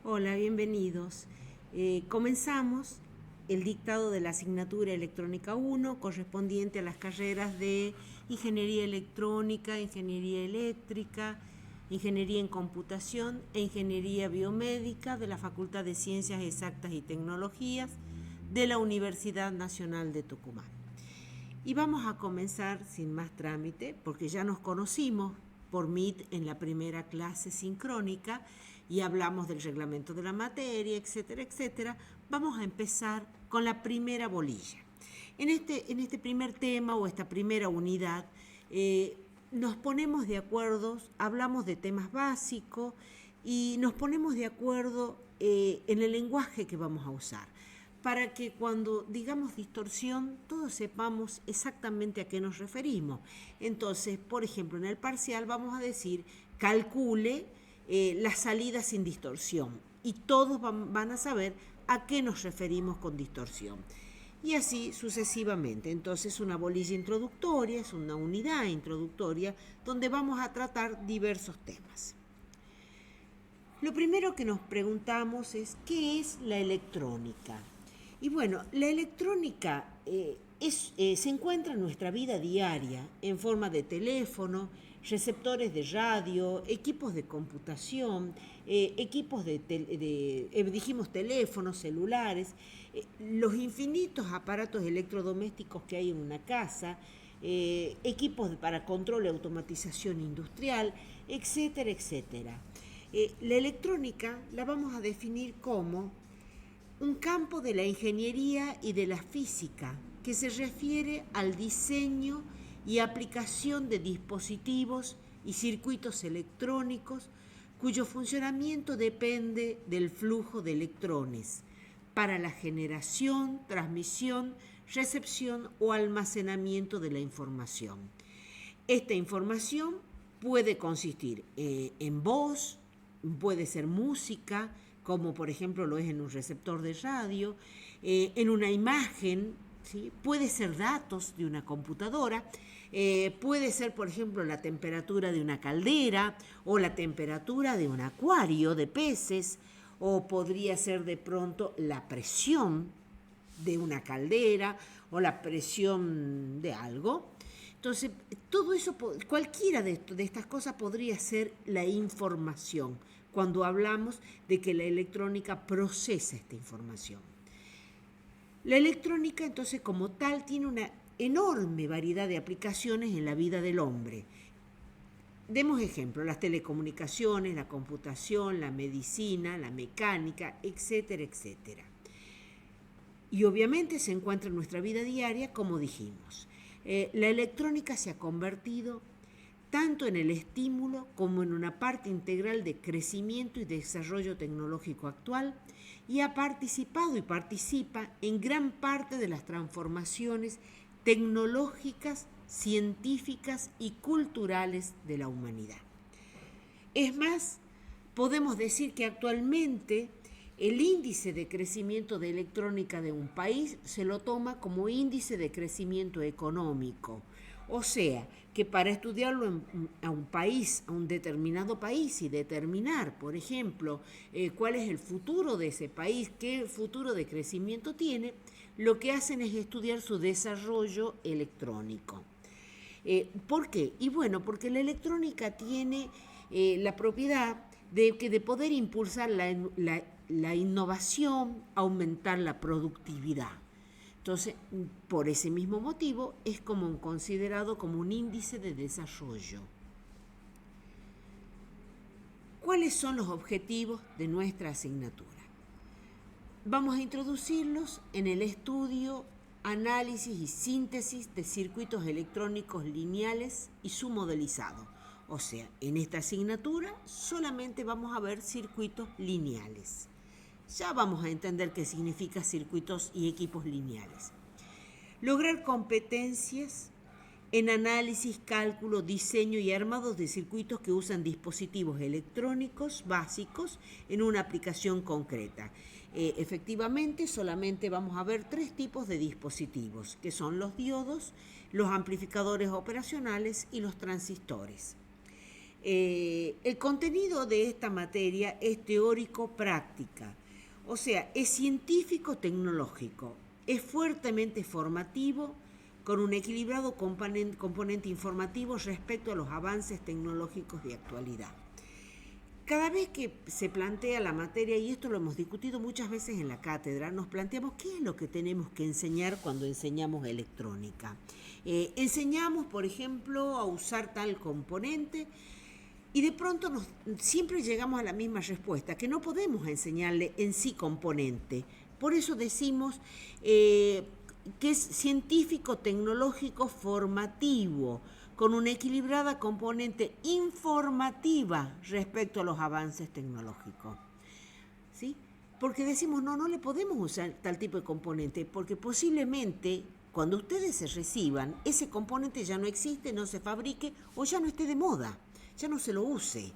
Hola, bienvenidos. Comenzamos el dictado de la asignatura Electrónica 1 correspondiente a las carreras de Ingeniería Electrónica, Ingeniería Eléctrica, Ingeniería en Computación e Ingeniería Biomédica de la Facultad de Ciencias Exactas y Tecnologías de la Universidad Nacional de Tucumán. Y vamos a comenzar sin más trámite, porque ya nos conocimos por Meet en la primera clase sincrónica y hablamos del reglamento de la materia, etcétera, etcétera. Vamos a empezar con la primera bolilla. En este primer tema o esta primera unidad nos ponemos de acuerdo, hablamos de temas básicos y nos ponemos de acuerdo en el lenguaje que vamos a usar, para que cuando digamos distorsión todos sepamos exactamente a qué nos referimos. Entonces, por ejemplo, en el parcial vamos a decir calcule la salida sin distorsión y todos van a saber a qué nos referimos con distorsión. Y así sucesivamente. Entonces, una bolilla introductoria es una unidad introductoria donde vamos a tratar diversos temas. Lo primero que nos preguntamos es ¿qué es la electrónica? Y bueno, la electrónica se encuentra en nuestra vida diaria en forma de teléfono, receptores de radio, equipos de computación, equipos dijimos teléfonos, celulares, los infinitos aparatos electrodomésticos que hay en una casa, equipos para control y automatización industrial, etcétera, etcétera. La electrónica la vamos a definir como un campo de la ingeniería y de la física que se refiere al diseño y aplicación de dispositivos y circuitos electrónicos cuyo funcionamiento depende del flujo de electrones para la generación, transmisión, recepción o almacenamiento de la información. Esta información puede consistir en voz, puede ser música, como por ejemplo lo es en un receptor de radio, en una imagen, ¿sí? Puede ser datos de una computadora, puede ser por ejemplo la temperatura de una caldera o la temperatura de un acuario de peces, o podría ser de pronto la presión de una caldera o la presión de algo. Entonces, todo eso, cualquiera de estas cosas podría ser la información cuando hablamos de que la electrónica procesa esta información. La electrónica, entonces, como tal, tiene una enorme variedad de aplicaciones en la vida del hombre. Demos ejemplo, las telecomunicaciones, la computación, la medicina, la mecánica, etcétera, etcétera. Y obviamente se encuentra en nuestra vida diaria, como dijimos. La electrónica se ha convertido tanto en el estímulo como en una parte integral de crecimiento y desarrollo tecnológico actual, y ha participado y participa en gran parte de las transformaciones tecnológicas, científicas y culturales de la humanidad. Es más, podemos decir que actualmente el índice de crecimiento de electrónica de un país se lo toma como índice de crecimiento económico. O sea, que para estudiarlo a un país, a un determinado país y determinar, por ejemplo, cuál es el futuro de ese país, qué futuro de crecimiento tiene, lo que hacen es estudiar su desarrollo electrónico. ¿Por qué? Y bueno, porque la electrónica tiene la propiedad de poder impulsar la innovación, aumentar la productividad. Entonces, por ese mismo motivo, es como considerado como un índice de desarrollo. ¿Cuáles son los objetivos de nuestra asignatura? Vamos a introducirlos en el estudio, análisis y síntesis de circuitos electrónicos lineales y su modelizado. O sea, en esta asignatura solamente vamos a ver circuitos lineales. Ya vamos a entender qué significa circuitos y equipos lineales. Lograr competencias en análisis, cálculo, diseño y armado de circuitos que usan dispositivos electrónicos básicos en una aplicación concreta. Efectivamente, solamente vamos a ver 3 tipos de dispositivos, que son los diodos, los amplificadores operacionales y los transistores. El contenido de esta materia es teórico-práctica, o sea, es científico-tecnológico, es fuertemente formativo, con un equilibrado componente informativo respecto a los avances tecnológicos de actualidad. Cada vez que se plantea la materia, y esto lo hemos discutido muchas veces en la cátedra, nos planteamos qué es lo que tenemos que enseñar cuando enseñamos electrónica. Enseñamos, por ejemplo, a usar tal componente y de pronto siempre llegamos a la misma respuesta, que no podemos enseñarle en sí componente. Por eso decimos que es científico, tecnológico, formativo, con una equilibrada componente informativa respecto a los avances tecnológicos. ¿Sí? Porque decimos, no le podemos usar tal tipo de componente, porque posiblemente cuando ustedes se reciban, ese componente ya no existe, no se fabrique o ya no esté de moda, ya no se lo use.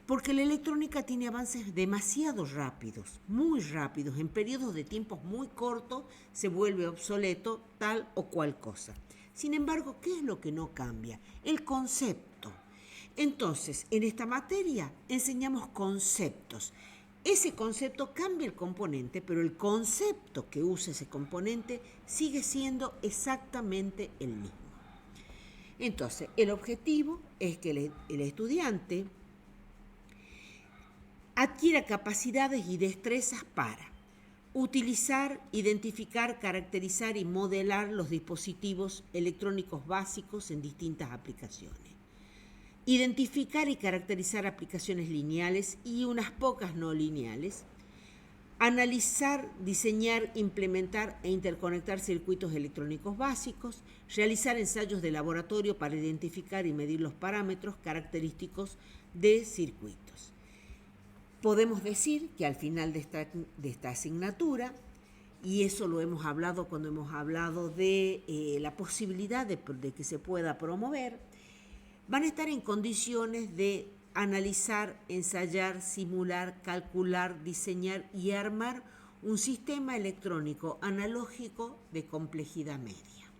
Porque la electrónica tiene avances demasiado rápidos, muy rápidos, en periodos de tiempos muy cortos se vuelve obsoleto tal o cual cosa. Sin embargo, ¿qué es lo que no cambia? El concepto. Entonces, en esta materia enseñamos conceptos. Ese concepto cambia el componente, pero el concepto que usa ese componente sigue siendo exactamente el mismo. Entonces, el objetivo es que el estudiante adquiera capacidades y destrezas para utilizar, identificar, caracterizar y modelar los dispositivos electrónicos básicos en distintas aplicaciones. Identificar y caracterizar aplicaciones lineales y unas pocas no lineales. Analizar, diseñar, implementar e interconectar circuitos electrónicos básicos. Realizar ensayos de laboratorio para identificar y medir los parámetros característicos de circuitos. Podemos decir que al final de esta asignatura, y eso lo hemos hablado cuando hemos hablado de la posibilidad de que se pueda promover, van a estar en condiciones de analizar, ensayar, simular, calcular, diseñar y armar un sistema electrónico analógico de complejidad media.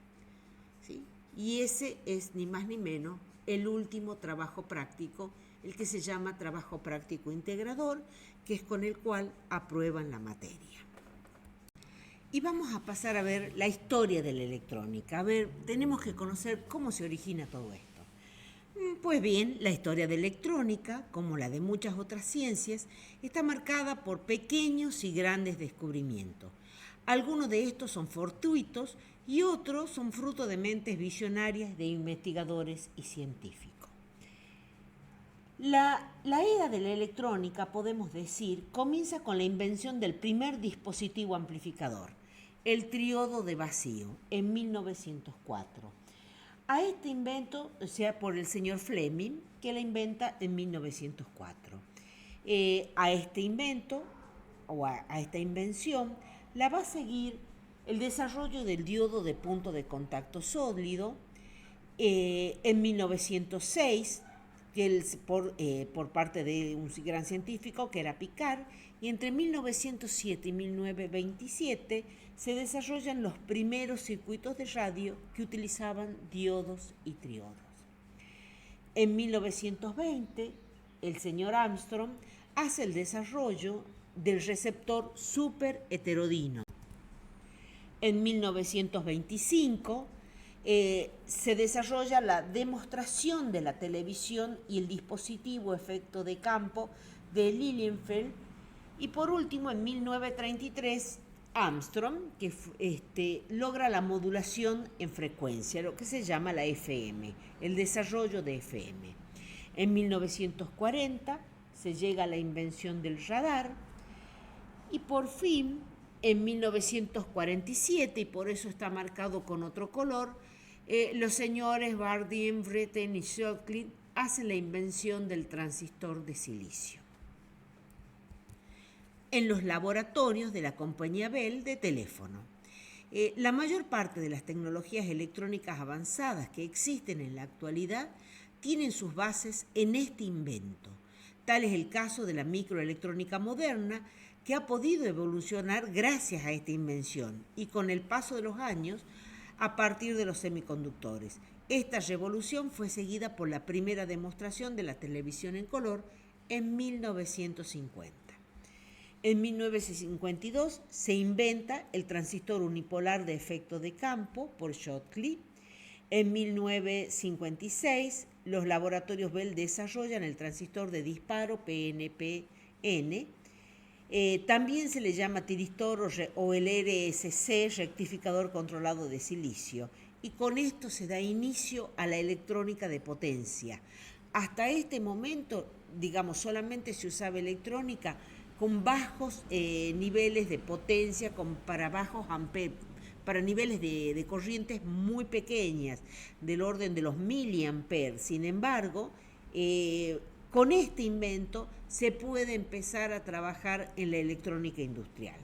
¿Sí? Y ese es ni más ni menos el último trabajo práctico, el que se llama trabajo práctico integrador, que es con el cual aprueban la materia. Y vamos a pasar a ver la historia de la electrónica. A ver, tenemos que conocer cómo se origina todo esto. Pues bien, la historia de la electrónica, como la de muchas otras ciencias, está marcada por pequeños y grandes descubrimientos. Algunos de estos son fortuitos y otros son fruto de mentes visionarias de investigadores y científicos. La era de la electrónica, podemos decir, comienza con la invención del primer dispositivo amplificador, el triodo de vacío, en 1904. A este invento, o sea, por el señor Fleming, que la inventa en 1904. A este invento, o a esta invención, la va a seguir el desarrollo del diodo de punto de contacto sólido en 1906, por parte de un gran científico que era Picard, y entre 1907 y 1927 se desarrollan los primeros circuitos de radio que utilizaban diodos y triodos. En 1920, el señor Armstrong hace el desarrollo del receptor superheterodino. En 1925, se desarrolla la demostración de la televisión y el dispositivo efecto de campo de Lilienfeld. Y por último, en 1933, Armstrong, que logra la modulación en frecuencia, lo que se llama la FM, el desarrollo de FM. En 1940 se llega a la invención del radar y por fin, en 1947, y por eso está marcado con otro color, los señores Bardeen, Britten y Shockley hacen la invención del transistor de silicio en los laboratorios de la compañía Bell de teléfono. La mayor parte de las tecnologías electrónicas avanzadas que existen en la actualidad tienen sus bases en este invento. Tal es el caso de la microelectrónica moderna, que ha podido evolucionar gracias a esta invención y con el paso de los años a partir de los semiconductores, Esta revolución fue seguida por la primera demostración de la televisión en color en 1950. En 1952 se inventa el transistor unipolar de efecto de campo por Schottky. En 1956 los laboratorios Bell desarrollan el transistor de disparo PNPN. También se le llama tiristor o el RSC, rectificador controlado de silicio. Y con esto se da inicio a la electrónica de potencia. Hasta este momento, digamos, solamente se usaba electrónica con bajos niveles de potencia, para bajos amperes, para niveles de corrientes muy pequeñas, del orden de los miliamperes. Sin embargo, con este invento se puede empezar a trabajar en la electrónica industrial.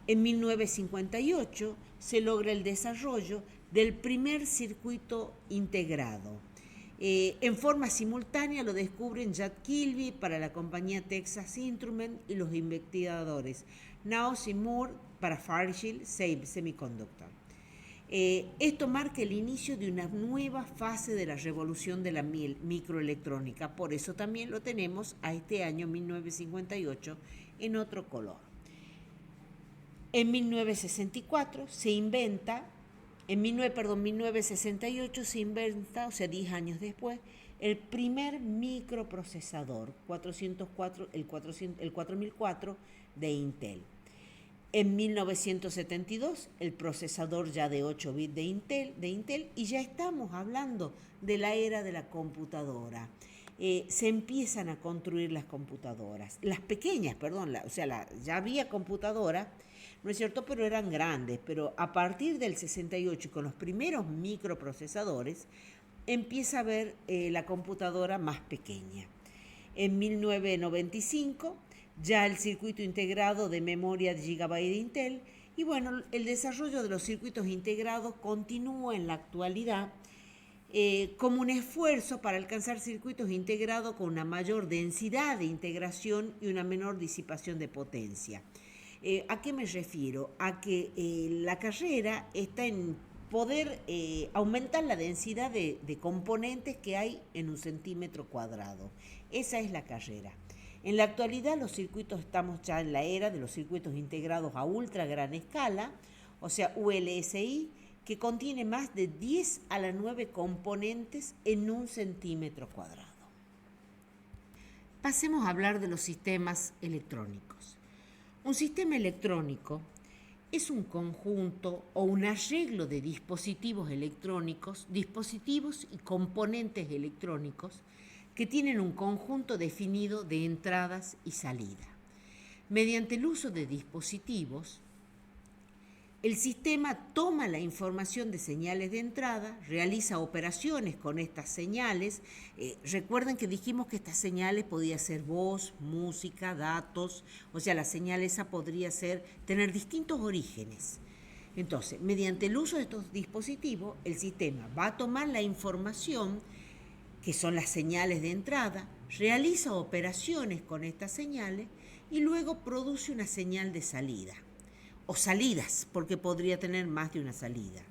En 1958 se logra el desarrollo del primer circuito integrado. En forma simultánea lo descubren Jack Kilby para la compañía Texas Instruments y los investigadores Naos y Moore para Fairchild Semiconductor. Esto marca el inicio de una nueva fase de la revolución de la microelectrónica. Por eso también lo tenemos a este año 1958 en otro color. En 1968 se inventa, o sea, 10 años después, el primer microprocesador, el 4004 de Intel. En 1972, el procesador ya de 8 bits de Intel, y ya estamos hablando de la era de la computadora. Se empiezan a construir las computadoras, las pequeñas, ya había computadoras, ¿no es cierto?, pero eran grandes, pero a partir del 68 y con los primeros microprocesadores, empieza a haber la computadora más pequeña. En 1995, ya el circuito integrado de memoria de Gigabyte de Intel, y bueno, el desarrollo de los circuitos integrados continúa en la actualidad como un esfuerzo para alcanzar circuitos integrados con una mayor densidad de integración y una menor disipación de potencia. ¿A qué me refiero? A que la carrera está en poder aumentar la densidad de componentes que hay en un centímetro cuadrado. Esa es la carrera. En la actualidad estamos ya en la era de los circuitos integrados a ultra gran escala, o sea, ULSI, que contiene más de 10 a la 9 componentes en un centímetro cuadrado. Pasemos a hablar de los sistemas electrónicos. Un sistema electrónico es un conjunto o un arreglo de dispositivos electrónicos, dispositivos y componentes electrónicos que tienen un conjunto definido de entradas y salida. Mediante el uso de dispositivos, el sistema toma la información de señales de entrada, realiza operaciones con estas señales. Recuerden que dijimos que estas señales podían ser voz, música, datos, o sea, la señal esa podría tener distintos orígenes. Entonces, mediante el uso de estos dispositivos, el sistema va a tomar la información, que son las señales de entrada, realiza operaciones con estas señales y luego produce una señal de salida. O salidas, porque podría tener más de una salida.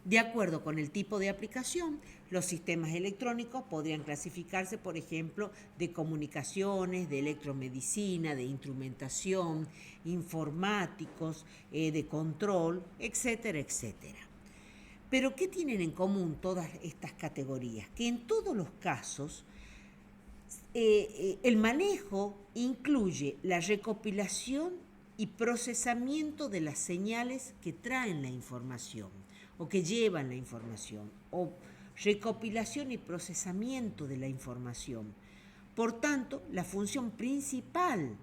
De acuerdo con el tipo de aplicación, los sistemas electrónicos podrían clasificarse, por ejemplo, de comunicaciones, de electromedicina, de instrumentación, informáticos, de control, etcétera, etcétera. Pero, ¿qué tienen en común todas estas categorías? Que en todos los casos, el manejo incluye la recopilación y procesamiento de las señales que traen la información o que llevan la información, o recopilación y procesamiento de la información. Por tanto, la función principal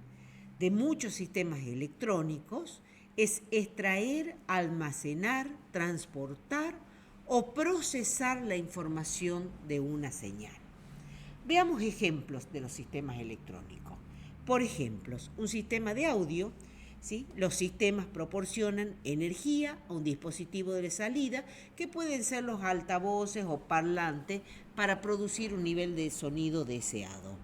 de muchos sistemas electrónicos es extraer, almacenar, transportar o procesar la información de una señal. Veamos ejemplos de los sistemas electrónicos. Por ejemplo, un sistema de audio, ¿sí? Los sistemas proporcionan energía a un dispositivo de salida, que pueden ser los altavoces o parlantes, para producir un nivel de sonido deseado.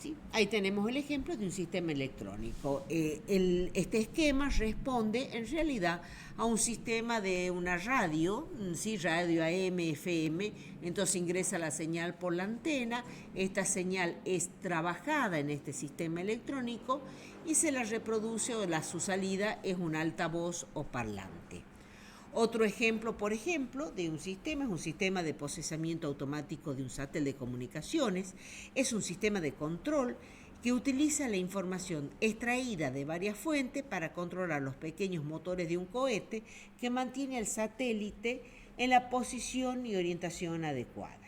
¿sí? Ahí tenemos el ejemplo de un sistema electrónico. Este esquema responde en realidad a un sistema de una radio, ¿sí? Radio AM, FM, entonces ingresa la señal por la antena, esta señal es trabajada en este sistema electrónico y se la reproduce o su salida es un altavoz o parlante. Otro ejemplo, por ejemplo, de un sistema es un sistema de procesamiento automático de un satélite de comunicaciones. Es un sistema de control que utiliza la información extraída de varias fuentes para controlar los pequeños motores de un cohete que mantiene al satélite en la posición y orientación adecuada.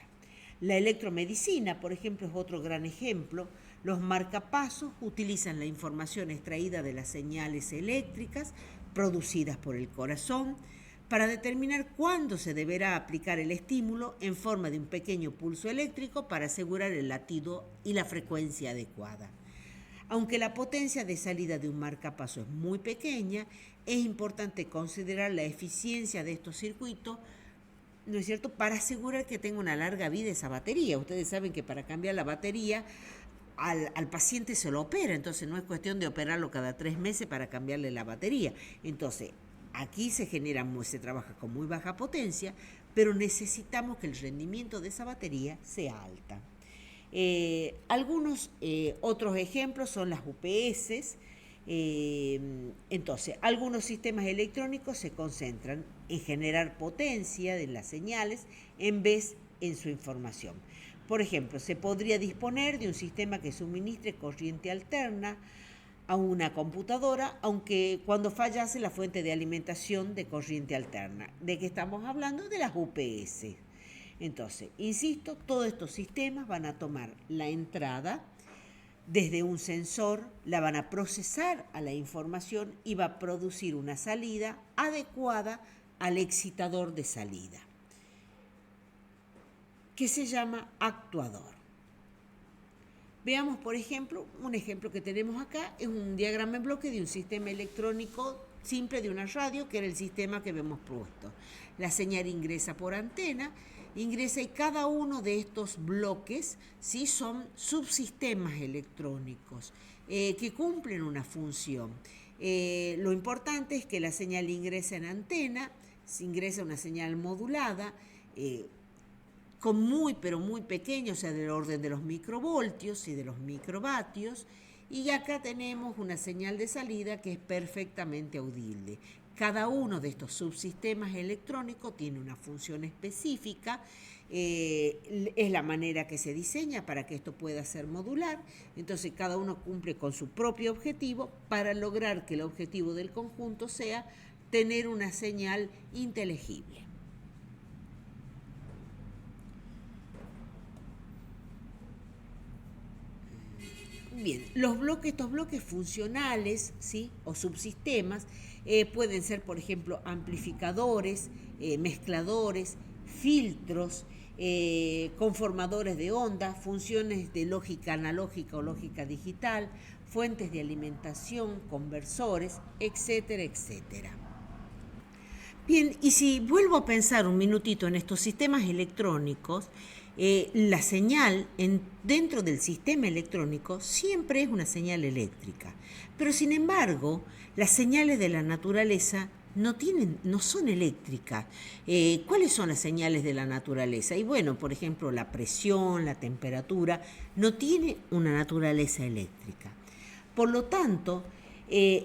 La electromedicina, por ejemplo, es otro gran ejemplo. Los marcapasos utilizan la información extraída de las señales eléctricas producidas por el corazón para determinar cuándo se deberá aplicar el estímulo en forma de un pequeño pulso eléctrico para asegurar el latido y la frecuencia adecuada. Aunque la potencia de salida de un marcapaso es muy pequeña, es importante considerar la eficiencia de estos circuitos, ¿no es cierto?, para asegurar que tenga una larga vida esa batería. Ustedes saben que para cambiar la batería al paciente se lo opera, entonces no es cuestión de operarlo cada 3 meses para cambiarle la batería. Entonces, aquí se trabaja con muy baja potencia, pero necesitamos que el rendimiento de esa batería sea alta. Algunos otros ejemplos son las UPS. Entonces, algunos sistemas electrónicos se concentran en generar potencia de las señales en vez en su información. Por ejemplo, se podría disponer de un sistema que suministre corriente alterna a una computadora, aunque cuando fallase la fuente de alimentación de corriente alterna. ¿De qué estamos hablando? De las UPS. Entonces, insisto, todos estos sistemas van a tomar la entrada desde un sensor, la van a procesar a la información y va a producir una salida adecuada al excitador de salida, que se llama actuador. Veamos, por ejemplo, un ejemplo que tenemos acá es un diagrama en bloque de un sistema electrónico simple de una radio, que era el sistema que vemos puesto. La señal ingresa por antena, ingresa y cada uno de estos bloques, ¿sí?, son subsistemas electrónicos que cumplen una función. Lo importante es que la señal ingresa en antena, se ingresa una señal modulada, con pero muy pequeño, o sea, del orden de los microvoltios y de los microvatios, y acá tenemos una señal de salida que es perfectamente audible. Cada uno de estos subsistemas electrónicos tiene una función específica, es la manera que se diseña para que esto pueda ser modular, entonces cada uno cumple con su propio objetivo para lograr que el objetivo del conjunto sea tener una señal inteligible. Bien, estos bloques funcionales, ¿sí?, o subsistemas pueden ser, por ejemplo, amplificadores, mezcladores, filtros, conformadores de onda, funciones de lógica analógica o lógica digital, fuentes de alimentación, conversores, etcétera, etcétera. Bien, y si vuelvo a pensar un minutito en estos sistemas electrónicos, la señal dentro del sistema electrónico siempre es una señal eléctrica, pero sin embargo las señales de la naturaleza no son eléctricas. ¿Cuáles son las señales de la naturaleza? Y bueno, por ejemplo, la presión, la temperatura, no tiene una naturaleza eléctrica. Por lo tanto,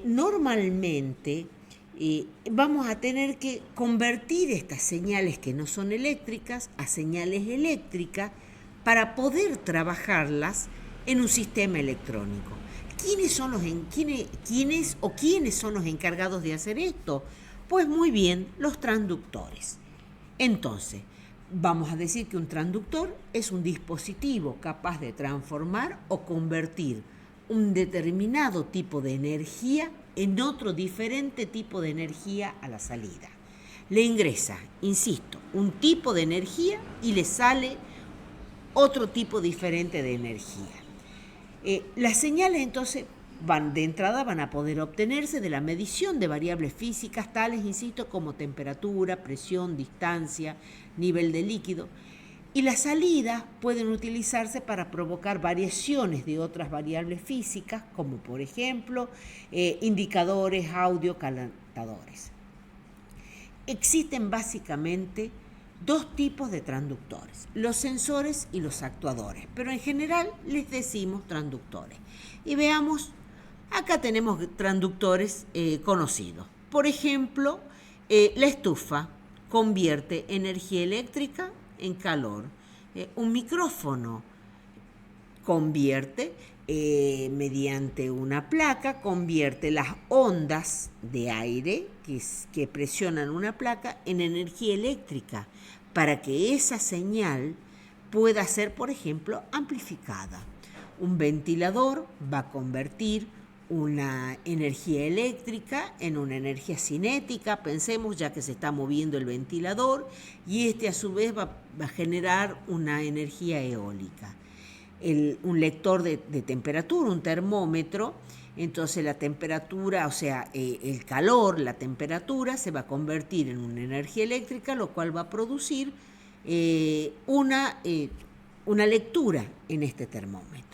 normalmente vamos a tener que convertir estas señales que no son eléctricas a señales eléctricas para poder trabajarlas en un sistema electrónico. ¿Quiénes son los encargados de hacer esto? Pues muy bien, los transductores. Entonces, vamos a decir que un transductor es un dispositivo capaz de transformar o convertir un determinado tipo de energía en otro diferente tipo de energía a la salida. Le ingresa, insisto, un tipo de energía y le sale otro tipo diferente de energía. Las señales entonces van a poder obtenerse de la medición de variables físicas tales, insisto, como temperatura, presión, distancia, nivel de líquido. Y las salidas pueden utilizarse para provocar variaciones de otras variables físicas, como por ejemplo indicadores, audio, calentadores. Existen básicamente dos tipos de transductores, los sensores y los actuadores, pero en general les decimos transductores. Y veamos, acá tenemos transductores conocidos. Por ejemplo, la estufa convierte energía eléctrica en calor. Un micrófono convierte mediante una placa, convierte las ondas de aire que presionan una placa en energía eléctrica para que esa señal pueda ser, por ejemplo, amplificada. Un ventilador va a convertir una energía eléctrica en una energía cinética, pensemos, ya que se está moviendo el ventilador, y este a su vez va a generar una energía eólica. Un lector de temperatura, un termómetro, entonces la temperatura, o sea, el calor, la temperatura se va a convertir en una energía eléctrica, lo cual va a producir una lectura en este termómetro.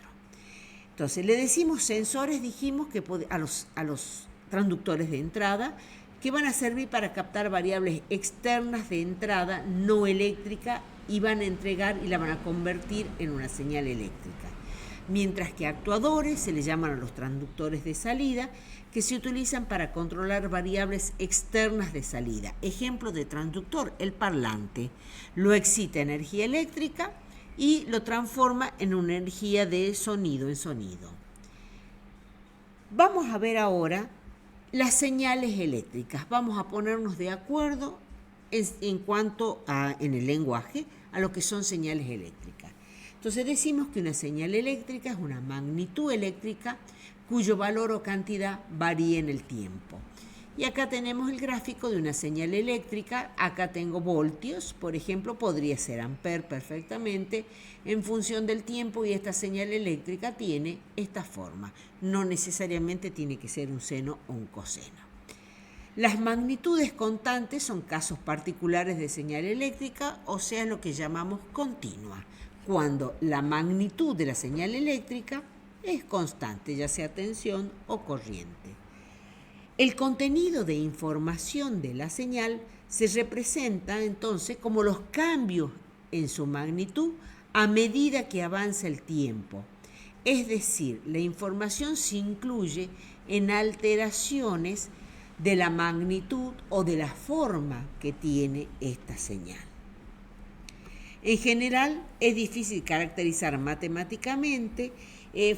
Entonces, le decimos sensores, dijimos que a los transductores de entrada, que van a servir para captar variables externas de entrada no eléctrica y van a entregar y la van a convertir en una señal eléctrica. Mientras que actuadores se les llaman a los transductores de salida, que se utilizan para controlar variables externas de salida. Ejemplo de transductor, el parlante. Lo excita energía eléctrica y lo transforma en una energía de sonido en sonido. Vamos a ver ahora las señales eléctricas. Vamos a ponernos de acuerdo en cuanto en el lenguaje a lo que son señales eléctricas. Entonces decimos que una señal eléctrica es una magnitud eléctrica cuyo valor o cantidad varía en el tiempo. Y acá tenemos el gráfico de una señal eléctrica. Acá tengo voltios, por ejemplo, podría ser amper perfectamente en función del tiempo, y esta señal eléctrica tiene esta forma. No necesariamente tiene que ser un seno o un coseno. Las magnitudes constantes son casos particulares de señal eléctrica, o sea, lo que llamamos continua, cuando la magnitud de la señal eléctrica es constante, ya sea tensión o corriente. El contenido de información de la señal se representa entonces como los cambios en su magnitud a medida que avanza el tiempo. Es decir, la información se incluye en alteraciones de la magnitud o de la forma que tiene esta señal. En general, es difícil caracterizar matemáticamente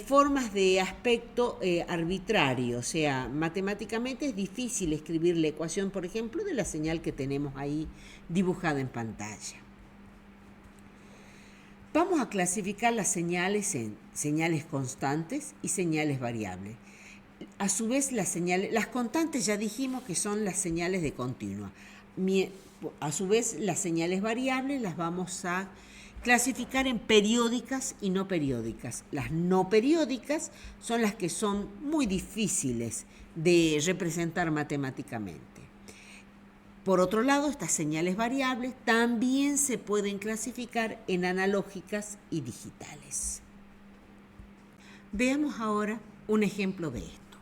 formas de aspecto arbitrario, o sea, matemáticamente es difícil escribir la ecuación, por ejemplo, de la señal que tenemos ahí dibujada en pantalla. Vamos a clasificar las señales en señales constantes y señales variables. A su vez, las constantes ya dijimos que son las señales de continua. A su vez, las señales variables las vamos a clasificar en periódicas y no periódicas. Las no periódicas son las que son muy difíciles de representar matemáticamente. Por otro lado, estas señales variables también se pueden clasificar en analógicas y digitales. Veamos ahora un ejemplo de esto.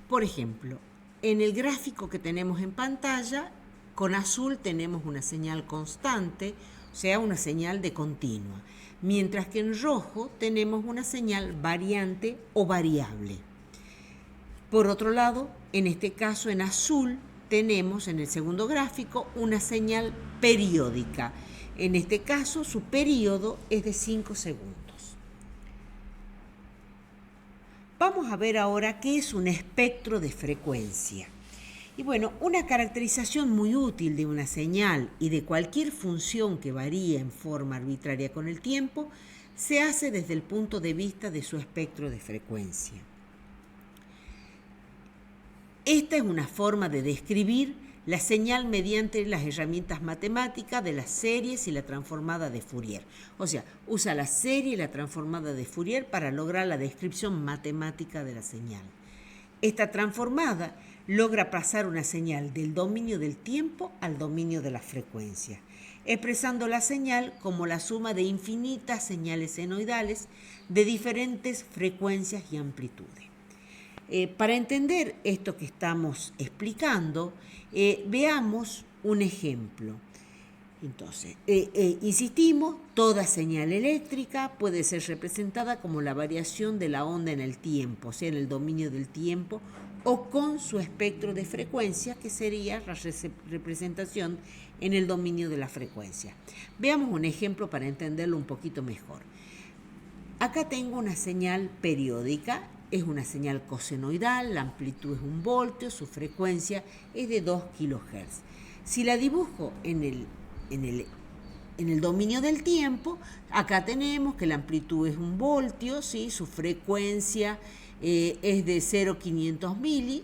Por ejemplo, en el gráfico que tenemos en pantalla, con azul tenemos una señal constante, o sea, una señal de continua, mientras que en rojo tenemos una señal variante o variable. Por otro lado, en este caso en azul tenemos en el segundo gráfico una señal periódica. En este caso su periodo es de 5 segundos. Vamos a ver ahora qué es un espectro de frecuencia. Y bueno, una caracterización muy útil de una señal y de cualquier función que varíe en forma arbitraria con el tiempo se hace desde el punto de vista de su espectro de frecuencia. Esta es una forma de describir la señal mediante las herramientas matemáticas de las series y la transformada de Fourier. O sea, usa la serie y la transformada de Fourier para lograr la descripción matemática de la señal. Esta transformada logra pasar una señal del dominio del tiempo al dominio de la frecuencia. expresando la señal como la suma de infinitas señales senoidales de diferentes frecuencias y amplitudes. Para entender esto que estamos explicando, veamos un ejemplo. Entonces, insistimos, toda señal eléctrica puede ser representada como la variación de la onda en el tiempo, o sea, en el dominio del tiempo, o con su espectro de frecuencia, que sería la representación en el dominio de la frecuencia. Veamos un ejemplo para entenderlo un poquito mejor. Acá tengo una señal periódica, es una señal cosenoidal, la amplitud es 1 voltio, su frecuencia es de 2 kHz. Si la dibujo en el dominio del tiempo, acá tenemos que la amplitud es 1 voltio, ¿sí? Su frecuencia es de 0,500 mili,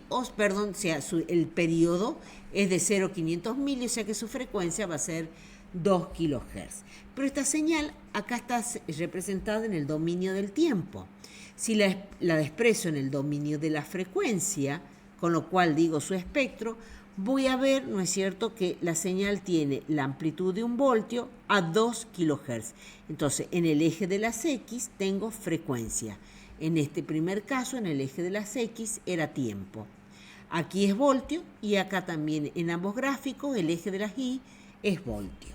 el periodo es de 0,500 mili, o sea que su frecuencia va a ser 2 kHz. Pero esta señal acá está representada en el dominio del tiempo. Si la expreso en el dominio de la frecuencia, con lo cual digo su espectro, voy a ver, ¿no es cierto?, que la señal tiene la amplitud de 1 voltio a 2 kHz. Entonces, en el eje de las X tengo frecuencia. En este primer caso, en el eje de las X era tiempo. Aquí es voltio y acá también en ambos gráficos el eje de las Y es voltio.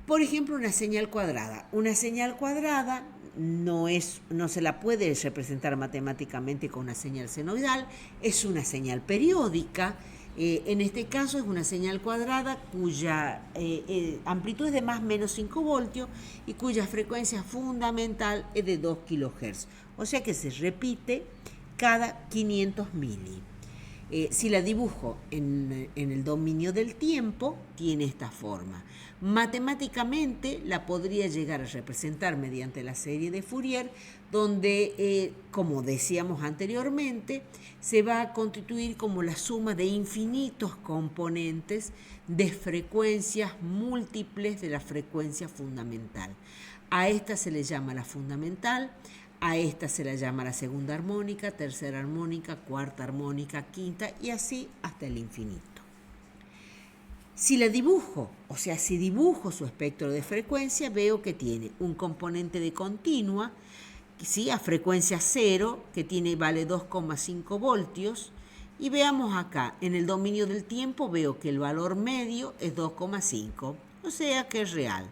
Por ejemplo, una señal cuadrada. Una señal cuadrada no se la puede representar matemáticamente con una señal senoidal, es una señal periódica. En este caso es una señal cuadrada cuya amplitud es de más o menos 5 voltios y cuya frecuencia fundamental es de 2 kHz. O sea que se repite cada 500 mili. Si la dibujo en el dominio del tiempo, tiene esta forma. Matemáticamente la podría llegar a representar mediante la serie de Fourier, donde, como decíamos anteriormente, se va a constituir como la suma de infinitos componentes de frecuencias múltiples de la frecuencia fundamental. A esta se le llama la fundamental. A esta se la llama la segunda armónica, tercera armónica, cuarta armónica, quinta y así hasta el infinito. Si la dibujo, o sea, si dibujo su espectro de frecuencia, veo que tiene un componente de continua, ¿sí?, a frecuencia 0, que vale 2,5 voltios. Y veamos acá, en el dominio del tiempo veo que el valor medio es 2,5, o sea que es real.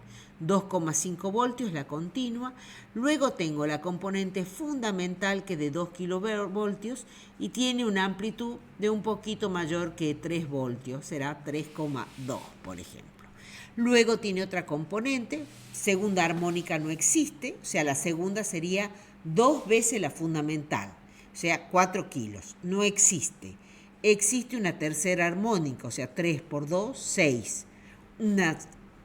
2,5 voltios la continua, luego tengo la componente fundamental que es de 2 kilovoltios y tiene una amplitud de un poquito mayor que 3 voltios, será 3,2 por ejemplo. Luego tiene otra componente, segunda armónica no existe, o sea la segunda sería 2 veces la fundamental, o sea 4 kilos, no existe. Existe una tercera armónica, o sea 3 por 2, 6.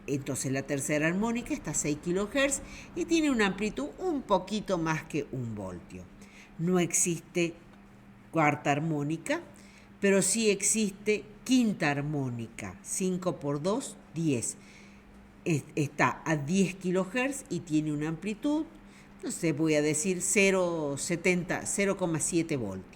Entonces la tercera armónica está a 6 kHz y tiene una amplitud un poquito más que 1 voltio. No existe cuarta armónica, pero sí existe quinta armónica, 5 por 2, 10. Está a 10 kHz y tiene una amplitud, no sé, voy a decir 0,7 voltios.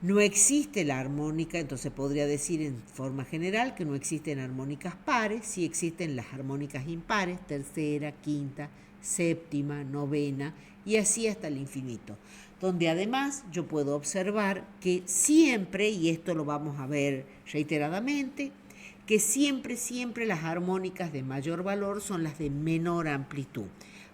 No existe la armónica, entonces podría decir en forma general que no existen armónicas pares, sí existen las armónicas impares, tercera, quinta, séptima, novena y así hasta el infinito, donde además yo puedo observar que siempre, y esto lo vamos a ver reiteradamente, que siempre las armónicas de mayor valor son las de menor amplitud.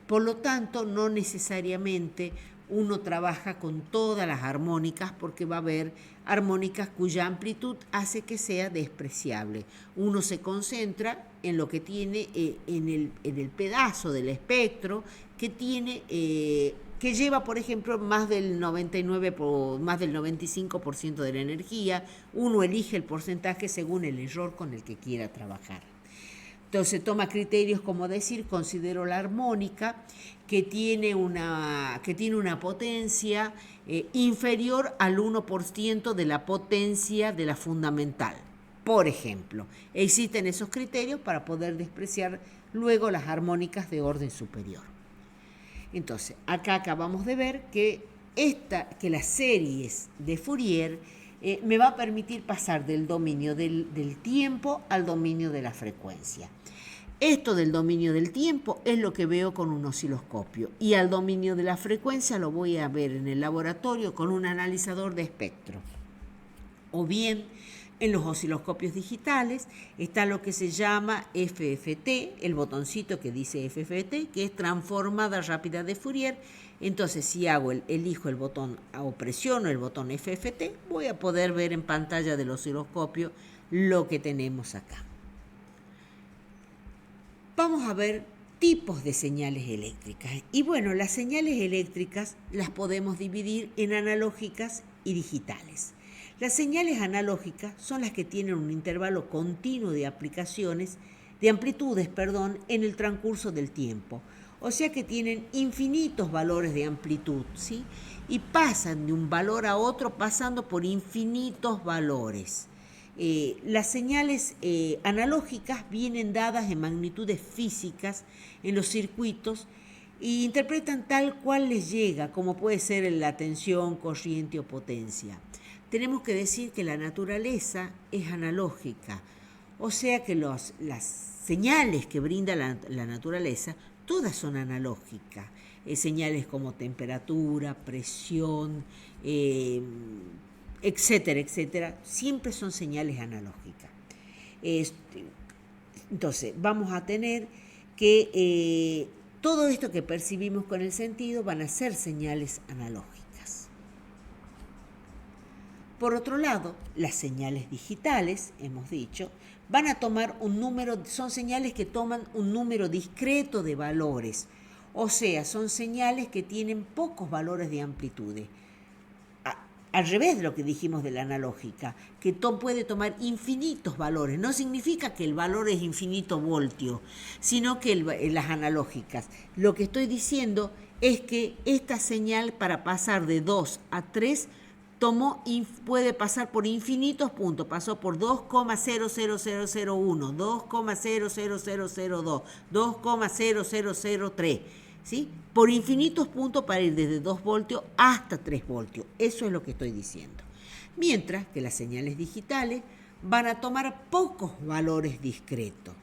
Por lo tanto, no necesariamente uno trabaja con todas las armónicas porque va a haber armónicas cuya amplitud hace que sea despreciable. Uno se concentra en lo que tiene en el pedazo del espectro que tiene que lleva, por ejemplo, más del 95% de la energía. Uno elige el porcentaje según el error con el que quiera trabajar. Entonces toma criterios como decir, considero la armónica que tiene una potencia inferior al 1% de la potencia de la fundamental. Por ejemplo, existen esos criterios para poder despreciar luego las armónicas de orden superior. Entonces, acá acabamos de ver que las series de Fourier me va a permitir pasar del dominio del tiempo al dominio de la frecuencia. Esto del dominio del tiempo es lo que veo con un osciloscopio y al dominio de la frecuencia lo voy a ver en el laboratorio con un analizador de espectro. O bien, en los osciloscopios digitales está lo que se llama FFT, el botoncito que dice FFT, que es transformada rápida de Fourier. Entonces, si elijo el botón o presiono el botón FFT, voy a poder ver en pantalla del osciloscopio lo que tenemos acá. Vamos a ver tipos de señales eléctricas. Y bueno, las señales eléctricas las podemos dividir en analógicas y digitales. Las señales analógicas son las que tienen un intervalo continuo de amplitudes, en el transcurso del tiempo. O sea que tienen infinitos valores de amplitud, ¿sí? Y pasan de un valor a otro pasando por infinitos valores. Las señales analógicas vienen dadas en magnitudes físicas en los circuitos e interpretan tal cual les llega, como puede ser la tensión, corriente o potencia. Tenemos que decir que la naturaleza es analógica, o sea que las señales que brinda la naturaleza, todas son analógicas. Señales como temperatura, presión, etcétera, etcétera, siempre son señales analógicas. Entonces, vamos a tener que todo esto que percibimos con el sentido van a ser señales analógicas. Por otro lado, las señales digitales, hemos dicho, van a tomar un número, son señales que toman un número discreto de valores, o sea, son señales que tienen pocos valores de amplitudes. Al revés de lo que dijimos de la analógica, que puede tomar infinitos valores. No significa que el valor es infinito voltio, sino que las analógicas. Lo que estoy diciendo es que esta señal para pasar de 2 a 3 puede pasar por infinitos puntos. Pasó por 2,00001, 2,00002, 2,00003. ¿Sí? Por infinitos puntos para ir desde 2 voltios hasta 3 voltios. Eso es lo que estoy diciendo. Mientras que las señales digitales van a tomar pocos valores discretos.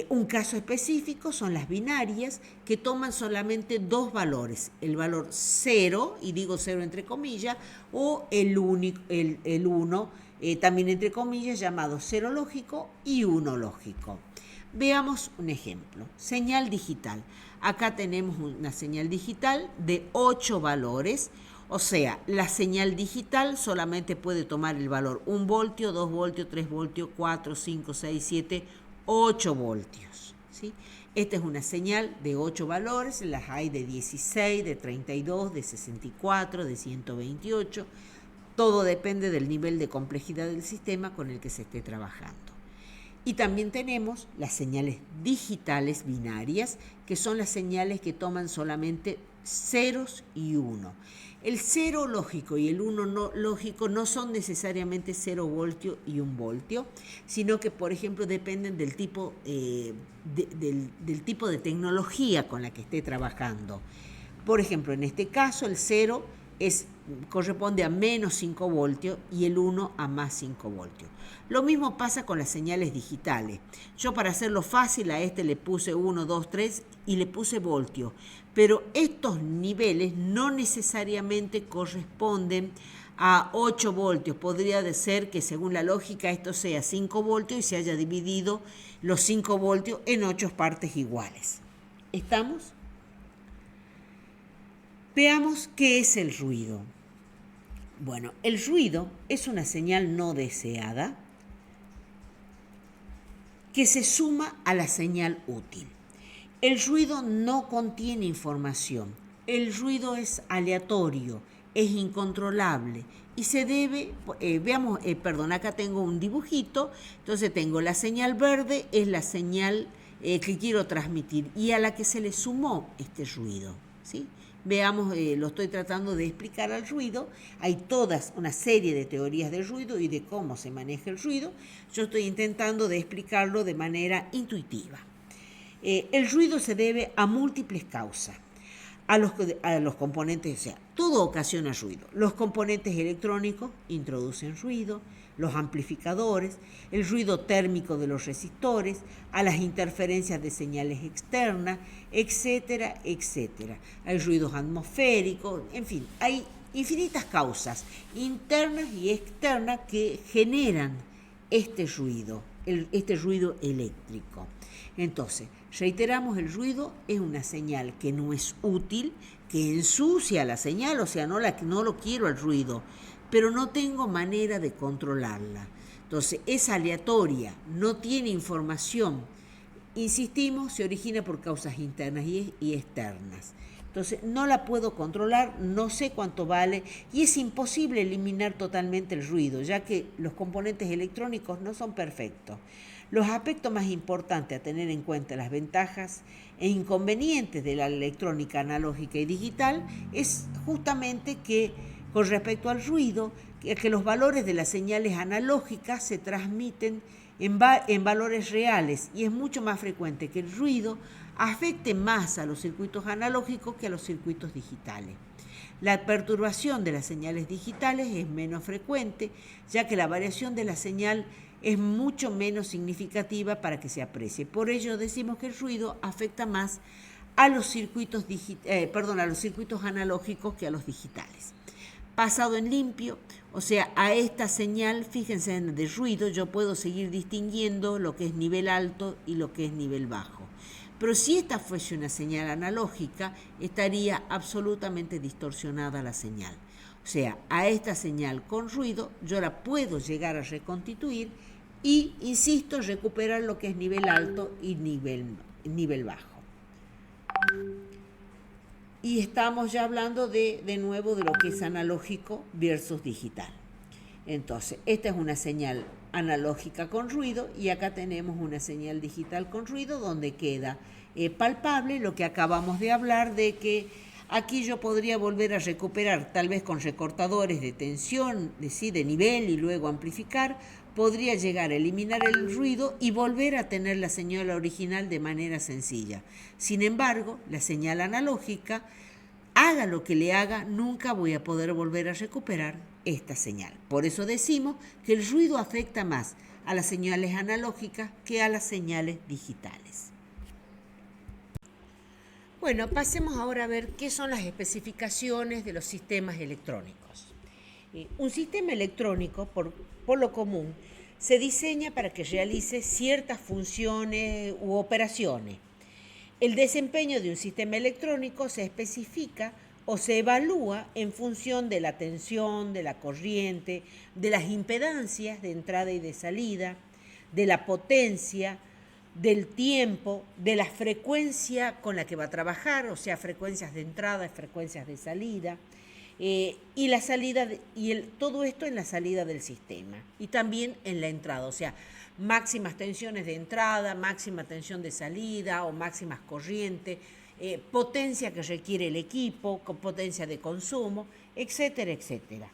Un caso específico son las binarias, que toman solamente 2 valores, el valor 0, y digo 0 entre comillas, o el 1, también entre comillas, llamado 0 lógico y 1 lógico. Veamos un ejemplo. Señal digital. Acá tenemos una señal digital de 8 valores, o sea, la señal digital solamente puede tomar el valor 1 voltio, 2 voltios, 3 voltios, 4, 5, 6, 7, 8 voltios. ¿Sí? Esta es una señal de 8 valores, las hay de 16, de 32, de 64, de 128. Todo depende del nivel de complejidad del sistema con el que se esté trabajando. Y también tenemos las señales digitales binarias, que son las señales que toman solamente ceros y 1. El 0 lógico y el 1 no lógico no son necesariamente 0 voltio y 1 voltio, sino que, por ejemplo, dependen del tipo, del tipo de tecnología con la que esté trabajando. Por ejemplo, en este caso, el 0 corresponde a menos 5 voltios y el 1 a más 5 voltios. Lo mismo pasa con las señales digitales. Yo, para hacerlo fácil, a este le puse 1, 2, 3 y le puse voltios. Pero estos niveles no necesariamente corresponden a 8 voltios. Podría ser que, según la lógica, esto sea 5 voltios y se haya dividido los 5 voltios en 8 partes iguales. ¿Estamos? Veamos qué es el ruido. Bueno, el ruido es una señal no deseada que se suma a la señal útil. El ruido no contiene información. El ruido es aleatorio, es incontrolable y se debe, acá tengo un dibujito, entonces tengo la señal verde, es la señal que quiero transmitir y a la que se le sumó este ruido, ¿sí? Veamos, lo estoy tratando de explicar al ruido. Hay toda una serie de teorías del ruido y de cómo se maneja el ruido. Yo estoy intentando de explicarlo de manera intuitiva. El ruido se debe a múltiples causas. a los componentes, o sea, todo ocasiona ruido. Los componentes electrónicos introducen ruido, los amplificadores, el ruido térmico de los resistores, a las interferencias de señales externas, etcétera, etcétera. Hay ruidos atmosféricos, en fin, hay infinitas causas internas y externas que generan este ruido eléctrico. Entonces, reiteramos, el ruido es una señal que no es útil, que ensucia la señal, o sea, no lo quiero al ruido, pero no tengo manera de controlarla. Entonces, es aleatoria, no tiene información. Insistimos, se origina por causas internas y externas. Entonces, no la puedo controlar, no sé cuánto vale y es imposible eliminar totalmente el ruido, ya que los componentes electrónicos no son perfectos. Los aspectos más importantes a tener en cuenta, las ventajas e inconvenientes de la electrónica analógica y digital, es justamente que con respecto al ruido, que los valores de las señales analógicas se transmiten en valores reales y es mucho más frecuente que el ruido afecte más a los circuitos analógicos que a los circuitos digitales. La perturbación de las señales digitales es menos frecuente, ya que la variación de la señal es mucho menos significativa para que se aprecie. Por ello decimos que el ruido afecta más a los circuitos analógicos que a los digitales. Pasado en limpio, o sea, a esta señal, fíjense en de ruido, yo puedo seguir distinguiendo lo que es nivel alto y lo que es nivel bajo. Pero si esta fuese una señal analógica, estaría absolutamente distorsionada la señal. O sea, a esta señal con ruido yo la puedo llegar a reconstituir y, insisto, recuperar lo que es nivel alto y nivel bajo. Y estamos ya hablando de nuevo de lo que es analógico versus digital. Entonces, esta es una señal analógica con ruido y acá tenemos una señal digital con ruido donde queda palpable lo que acabamos de hablar, de que aquí yo podría volver a recuperar, tal vez con recortadores de tensión, de nivel y luego amplificar, podría llegar a eliminar el ruido y volver a tener la señal original de manera sencilla. Sin embargo, la señal analógica, haga lo que le haga, nunca voy a poder volver a recuperar esta señal. Por eso decimos que el ruido afecta más a las señales analógicas que a las señales digitales. Bueno, pasemos ahora a ver qué son las especificaciones de los sistemas electrónicos. Un sistema electrónico, por lo común, se diseña para que realice ciertas funciones u operaciones. El desempeño de un sistema electrónico se especifica o se evalúa en función de la tensión, de la corriente, de las impedancias de entrada y de salida, de la potencia, del tiempo, de la frecuencia con la que va a trabajar, o sea, frecuencias de entrada y frecuencias de salida, y la salida todo esto en la salida del sistema y también en la entrada, o sea, máximas tensiones de entrada, máxima tensión de salida o máximas corrientes, potencia que requiere el equipo, con potencia de consumo, etcétera, etcétera.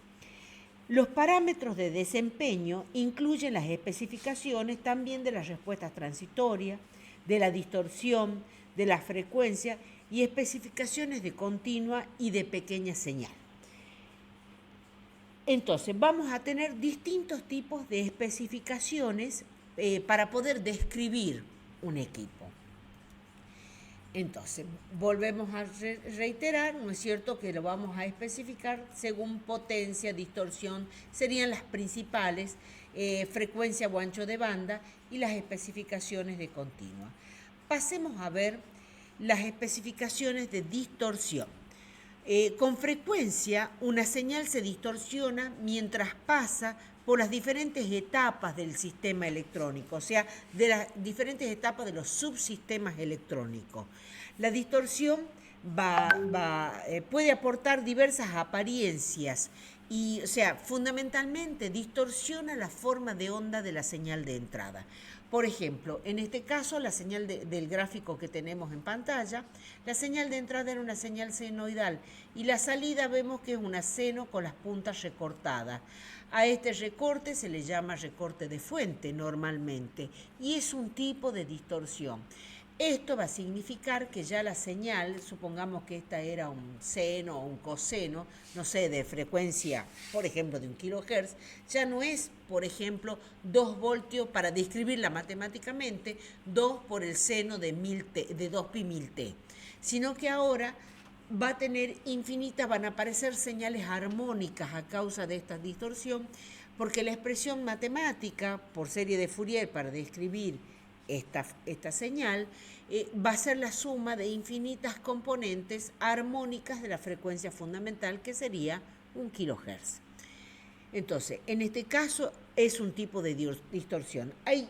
Los parámetros de desempeño incluyen las especificaciones también de las respuestas transitorias, de la distorsión, de la frecuencia y especificaciones de continua y de pequeña señal. Entonces, vamos a tener distintos tipos de especificaciones para poder describir un equipo. Entonces, volvemos a reiterar, ¿no es cierto?, que lo vamos a especificar según potencia, distorsión, serían las principales, frecuencia o ancho de banda y las especificaciones de continua. Pasemos a ver las especificaciones de distorsión. Con frecuencia, una señal se distorsiona mientras pasa por las diferentes etapas del sistema electrónico, o sea, de las diferentes etapas de los subsistemas electrónicos. La distorsión puede aportar diversas apariencias y, o sea, fundamentalmente distorsiona la forma de onda de la señal de entrada. Por ejemplo, en este caso, la señal del gráfico que tenemos en pantalla, la señal de entrada era una señal senoidal y la salida vemos que es una seno con las puntas recortadas. A este recorte se le llama recorte de fuente normalmente y es un tipo de distorsión. Esto va a significar que ya la señal, supongamos que esta era un seno o un coseno, no sé, de frecuencia, por ejemplo, de 1 kHz, ya no es, por ejemplo, 2 voltios, para describirla matemáticamente, 2 por el seno de 2 pi 1000t, sino que ahora va a tener infinitas, van a aparecer señales armónicas a causa de esta distorsión, porque la expresión matemática por serie de Fourier para describir esta señal va a ser la suma de infinitas componentes armónicas de la frecuencia fundamental, que sería 1 kHz. Entonces, en este caso es un tipo de distorsión. Hay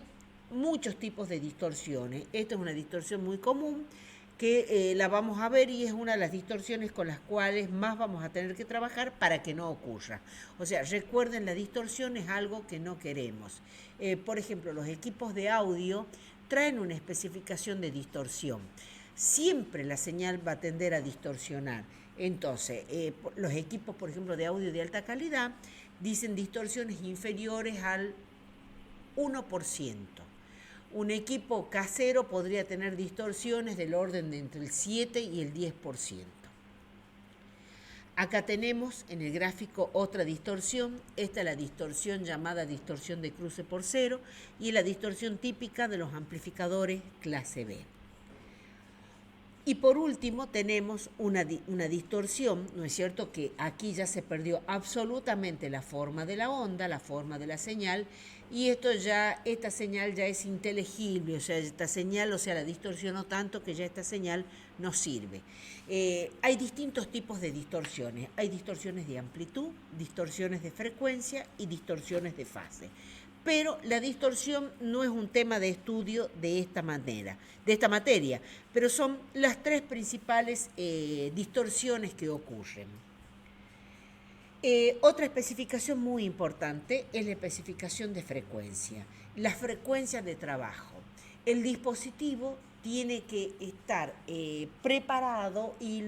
muchos tipos de distorsiones. Esta es una distorsión muy común que la vamos a ver, y es una de las distorsiones con las cuales más vamos a tener que trabajar para que no ocurra. O sea, recuerden, la distorsión es algo que no queremos. Por ejemplo, los equipos de audio traen una especificación de distorsión. Siempre la señal va a tender a distorsionar. Entonces, los equipos, por ejemplo, de audio de alta calidad, dicen distorsiones inferiores al 1%. Un equipo casero podría tener distorsiones del orden de entre el 7 y el 10%. Acá tenemos en el gráfico otra distorsión. Esta es la distorsión llamada distorsión de cruce por cero, y es la distorsión típica de los amplificadores clase B. Y por último tenemos una distorsión, ¿no es cierto?, que aquí ya se perdió absolutamente la forma de la onda, la forma de la señal, y esta señal ya es inteligible, o sea, esta señal, o sea, la distorsionó tanto que ya esta señal no sirve. Hay distintos tipos de distorsiones. Hay distorsiones de amplitud, distorsiones de frecuencia y distorsiones de fase. Pero la distorsión no es un tema de estudio de esta manera, de esta materia, pero son las tres principales distorsiones que ocurren. Otra especificación muy importante es la especificación de frecuencia, la frecuencia de trabajo. El dispositivo tiene que estar preparado y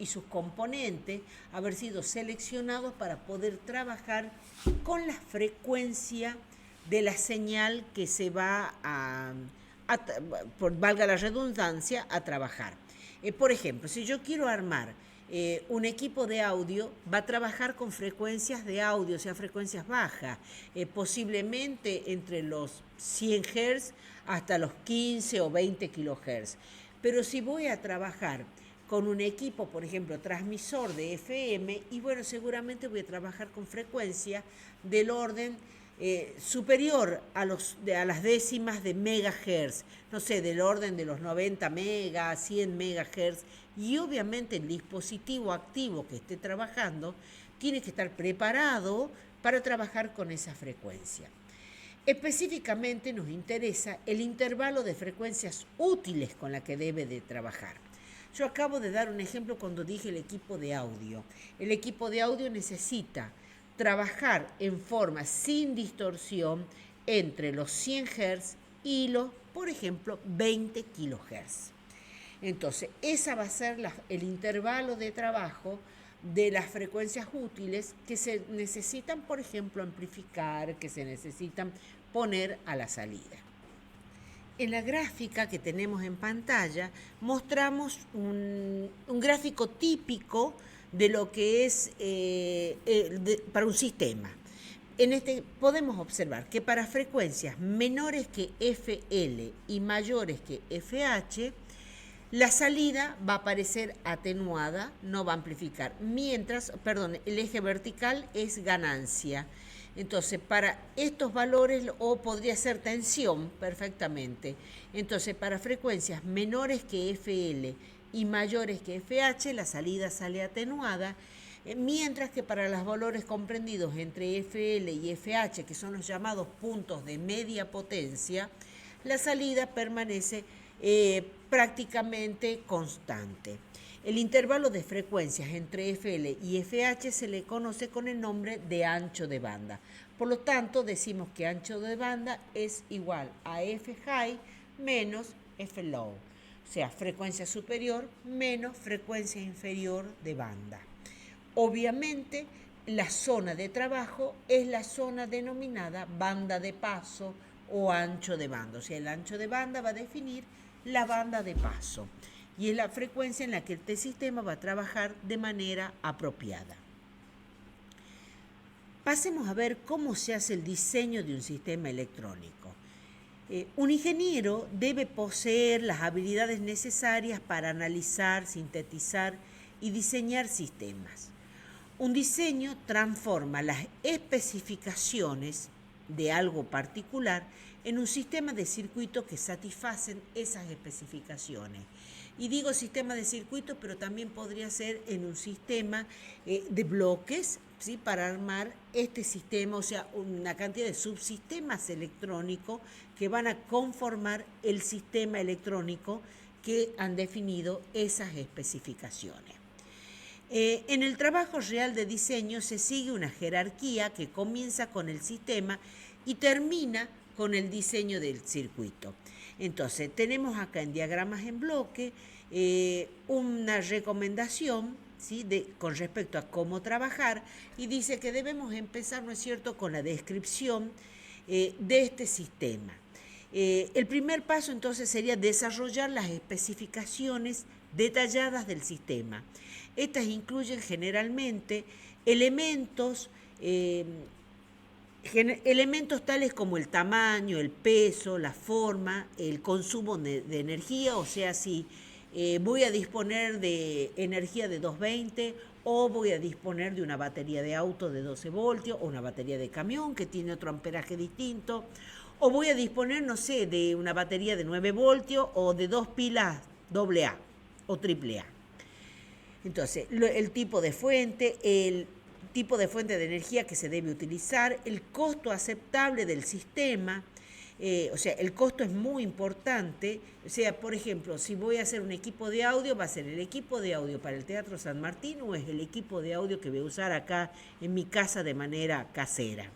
sus componentes haber sido seleccionados para poder trabajar con la frecuencia de la señal que se va valga la redundancia, a trabajar. Por ejemplo, si yo quiero armar un equipo de audio, va a trabajar con frecuencias de audio, o sea, frecuencias bajas, posiblemente entre los 100 Hz hasta los 15 o 20 kHz. Pero si voy a trabajar con un equipo, por ejemplo, transmisor de FM, y bueno, seguramente voy a trabajar con frecuencias del orden superior a las décimas de megahertz, no sé, del orden de los 90 megas, 100 megahertz, y obviamente el dispositivo activo que esté trabajando tiene que estar preparado para trabajar con esa frecuencia. Específicamente nos interesa el intervalo de frecuencias útiles con la que debe de trabajar. Yo acabo de dar un ejemplo cuando dije el equipo de audio. El equipo de audio necesita trabajar en forma sin distorsión entre los 100 Hz y los, por ejemplo, 20 kHz. Entonces, esa va a ser el intervalo de trabajo de las frecuencias útiles que se necesitan, por ejemplo, amplificar, que se necesitan poner a la salida. En la gráfica que tenemos en pantalla mostramos un gráfico típico de lo que es para un sistema. En este podemos observar que para frecuencias menores que FL y mayores que FH, la salida va a aparecer atenuada, no va a amplificar, el eje vertical es ganancia. Entonces, para estos valores, o podría ser tensión perfectamente. Entonces, para frecuencias menores que FL y mayores que FH, la salida sale atenuada, mientras que para los valores comprendidos entre FL y FH, que son los llamados puntos de media potencia, la salida permanece prácticamente constante. El intervalo de frecuencias entre FL y FH se le conoce con el nombre de ancho de banda. Por lo tanto, decimos que ancho de banda es igual a F high menos F low. O sea, frecuencia superior menos frecuencia inferior de banda. Obviamente, la zona de trabajo es la zona denominada banda de paso o ancho de banda. O sea, el ancho de banda va a definir la banda de paso. Y es la frecuencia en la que este sistema va a trabajar de manera apropiada. Pasemos a ver cómo se hace el diseño de un sistema electrónico. Un ingeniero debe poseer las habilidades necesarias para analizar, sintetizar y diseñar sistemas. Un diseño transforma las especificaciones de algo particular en un sistema de circuitos que satisfacen esas especificaciones. Y digo sistema de circuitos, pero también podría ser en un sistema de bloques, ¿sí? Para armar este sistema, o sea, una cantidad de subsistemas electrónicos que van a conformar el sistema electrónico que han definido esas especificaciones. En el trabajo real de diseño se sigue una jerarquía que comienza con el sistema y termina con el diseño del circuito. Entonces, tenemos acá en diagramas en bloque una recomendación, ¿sí? Con respecto a cómo trabajar, y dice que debemos empezar, ¿no es cierto?, con la descripción de este sistema. El primer paso entonces sería desarrollar las especificaciones detalladas del sistema. Estas incluyen generalmente elementos tales como el tamaño, el peso, la forma, el consumo de energía, o sea, si voy a disponer de energía de 220 o voy a disponer de una batería de auto de 12 voltios o una batería de camión que tiene otro amperaje distinto, o voy a disponer, no sé, de una batería de 9 voltios o de 2 pilas AA o AAA. Entonces, el tipo de fuente, el tipo de fuente de energía que se debe utilizar, el costo aceptable del sistema, o sea, el costo es muy importante. O sea, por ejemplo, si voy a hacer un equipo de audio, ¿va a ser el equipo de audio para el Teatro San Martín o es el equipo de audio que voy a usar acá en mi casa de manera casera?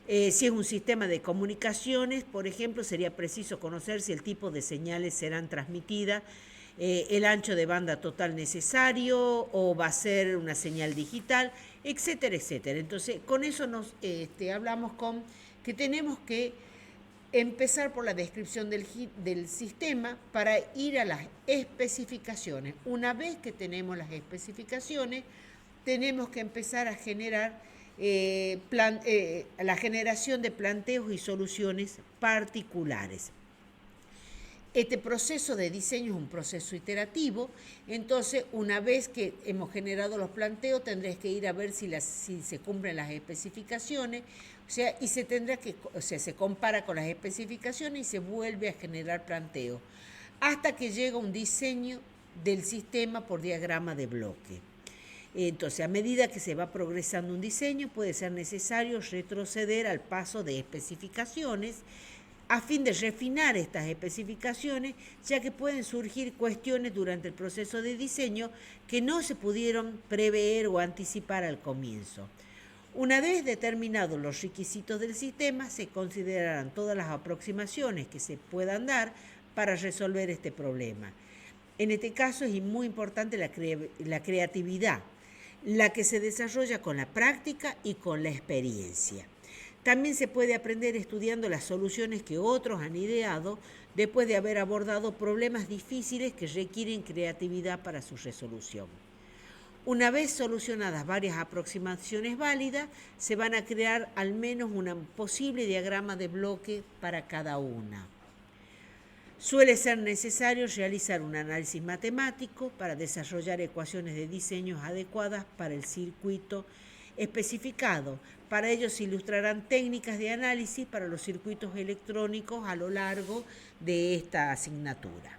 Si es un sistema de comunicaciones, por ejemplo, sería preciso conocer si el tipo de señales serán transmitidas, el ancho de banda total necesario o va a ser una señal digital, etcétera, etcétera. Entonces, con eso nos hablamos con que tenemos que empezar por la descripción del sistema para ir a las especificaciones. Una vez que tenemos las especificaciones, tenemos que empezar a generar la generación de planteos y soluciones particulares. Este proceso de diseño es un proceso iterativo, entonces una vez que hemos generado los planteos tendrás que ir a ver si se cumplen las especificaciones, y se compara con las especificaciones y se vuelve a generar planteos, hasta que llega un diseño del sistema por diagrama de bloque. Entonces, a medida que se va progresando un diseño, puede ser necesario retroceder al paso de especificaciones a fin de refinar estas especificaciones, ya que pueden surgir cuestiones durante el proceso de diseño que no se pudieron prever o anticipar al comienzo. Una vez determinados los requisitos del sistema, se considerarán todas las aproximaciones que se puedan dar para resolver este problema. En este caso es muy importante la creatividad, la que se desarrolla con la práctica y con la experiencia. También se puede aprender estudiando las soluciones que otros han ideado después de haber abordado problemas difíciles que requieren creatividad para su resolución. Una vez solucionadas varias aproximaciones válidas, se van a crear al menos un posible diagrama de bloque para cada una. Suele ser necesario realizar un análisis matemático para desarrollar ecuaciones de diseño adecuadas para el circuito especificado. Para ello se ilustrarán técnicas de análisis para los circuitos electrónicos a lo largo de esta asignatura.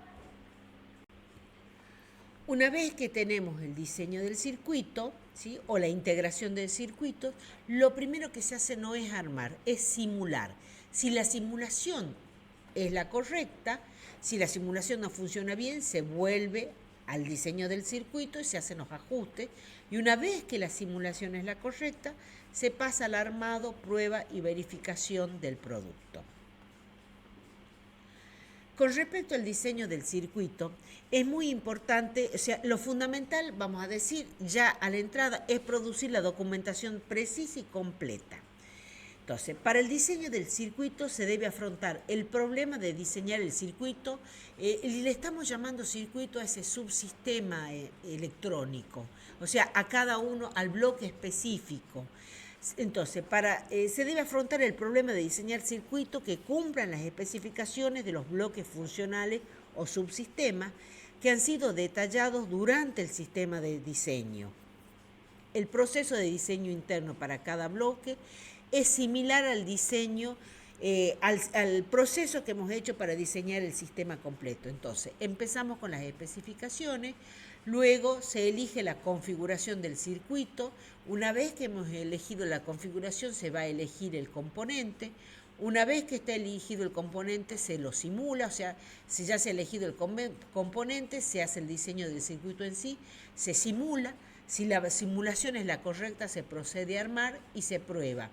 Una vez que tenemos el diseño del circuito, ¿sí?, o la integración del circuito, lo primero que se hace no es armar, es simular. Si la simulación es la correcta, si la simulación no funciona bien, se vuelve al diseño del circuito y se hacen los ajustes. Y una vez que la simulación es la correcta, se pasa al armado, prueba y verificación del producto. Con respecto al diseño del circuito, es muy importante, lo fundamental, vamos a decir, ya a la entrada, es producir la documentación precisa y completa. Entonces, para el diseño del circuito se debe afrontar el problema de diseñar el circuito, y le estamos llamando circuito a ese subsistema electrónico, o sea, a cada uno, al bloque específico. Entonces, se debe afrontar el problema de diseñar circuitos que cumplan las especificaciones de los bloques funcionales o subsistemas que han sido detallados durante el sistema de diseño. El proceso de diseño interno para cada bloque es similar al diseño, al proceso que hemos hecho para diseñar el sistema completo. Entonces, empezamos con las especificaciones, luego se elige la configuración del circuito. Una vez que hemos elegido la configuración, se va a elegir el componente. Una vez que está elegido el componente, se lo simula, o sea, si ya se ha elegido el componente, se hace el diseño del circuito en sí, se simula. Si la simulación es la correcta, se procede a armar y se prueba.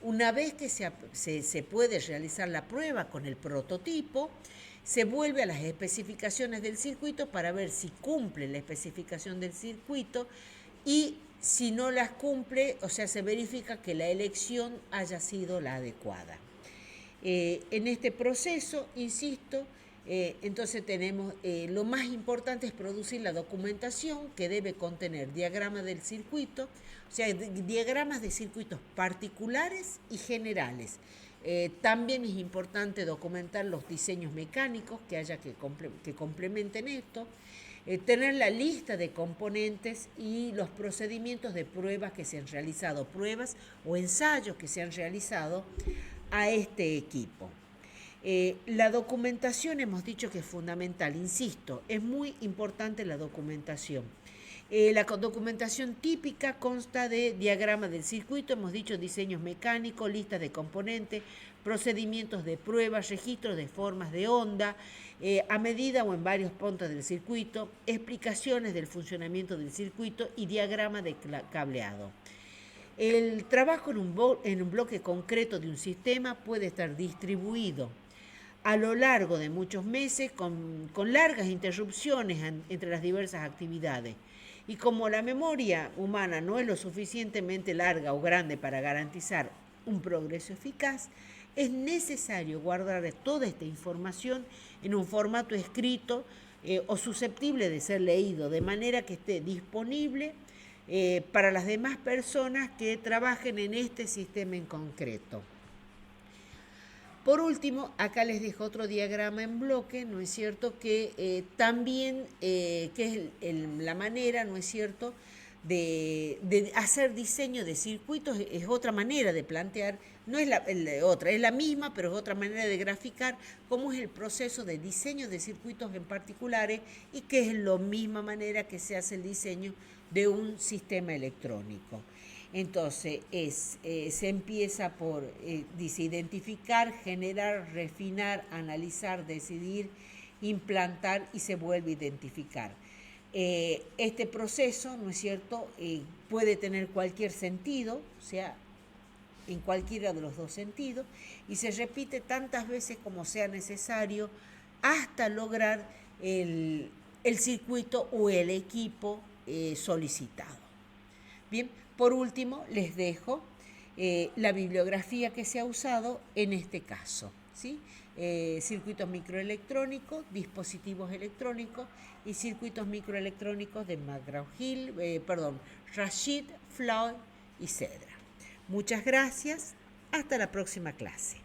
Una vez que se puede realizar la prueba con el prototipo, se vuelve a las especificaciones del circuito para ver si cumple la especificación del circuito, y si no las cumple, o sea, se verifica que la elección haya sido la adecuada. En este proceso, insisto, entonces tenemos, lo más importante es producir la documentación, que debe contener diagramas del circuito, o sea, diagramas de circuitos particulares y generales. También es importante documentar los diseños mecánicos que complementen esto, tener la lista de componentes y los procedimientos de pruebas que se han realizado, pruebas o ensayos que se han realizado a este equipo. La documentación hemos dicho que es fundamental, insisto, es muy importante la documentación. La documentación típica consta de diagramas del circuito, hemos dicho diseños mecánicos, listas de componentes, procedimientos de pruebas, registros de formas de onda, a medida o en varios puntos del circuito, explicaciones del funcionamiento del circuito y diagrama de cableado. El trabajo en un bloque concreto de un sistema puede estar distribuido a lo largo de muchos meses con largas interrupciones entre las diversas actividades. Y como la memoria humana no es lo suficientemente larga o grande para garantizar un progreso eficaz, es necesario guardar toda esta información en un formato escrito o susceptible de ser leído, de manera que esté disponible para las demás personas que trabajen en este sistema en concreto. Por último, acá les dejo otro diagrama en bloque, ¿no es cierto?, que también, que es la manera, ¿no es cierto?, de hacer diseño de circuitos, es otra manera de plantear, no es otra, es la misma, pero es otra manera de graficar cómo es el proceso de diseño de circuitos en particulares, y que es la misma manera que se hace el diseño de un sistema electrónico. Entonces, se empieza por identificar, generar, refinar, analizar, decidir, implantar y se vuelve a identificar. Este proceso, ¿no es cierto?, puede tener cualquier sentido, o sea, en cualquiera de los dos sentidos, y se repite tantas veces como sea necesario hasta lograr el circuito o el equipo solicitado. Bien, por último, les dejo la bibliografía que se ha usado en este caso, ¿sí? Circuitos microelectrónicos, dispositivos electrónicos y circuitos microelectrónicos de McGraw-Hill, Rashid, Floyd y Cedra. Muchas gracias, hasta la próxima clase.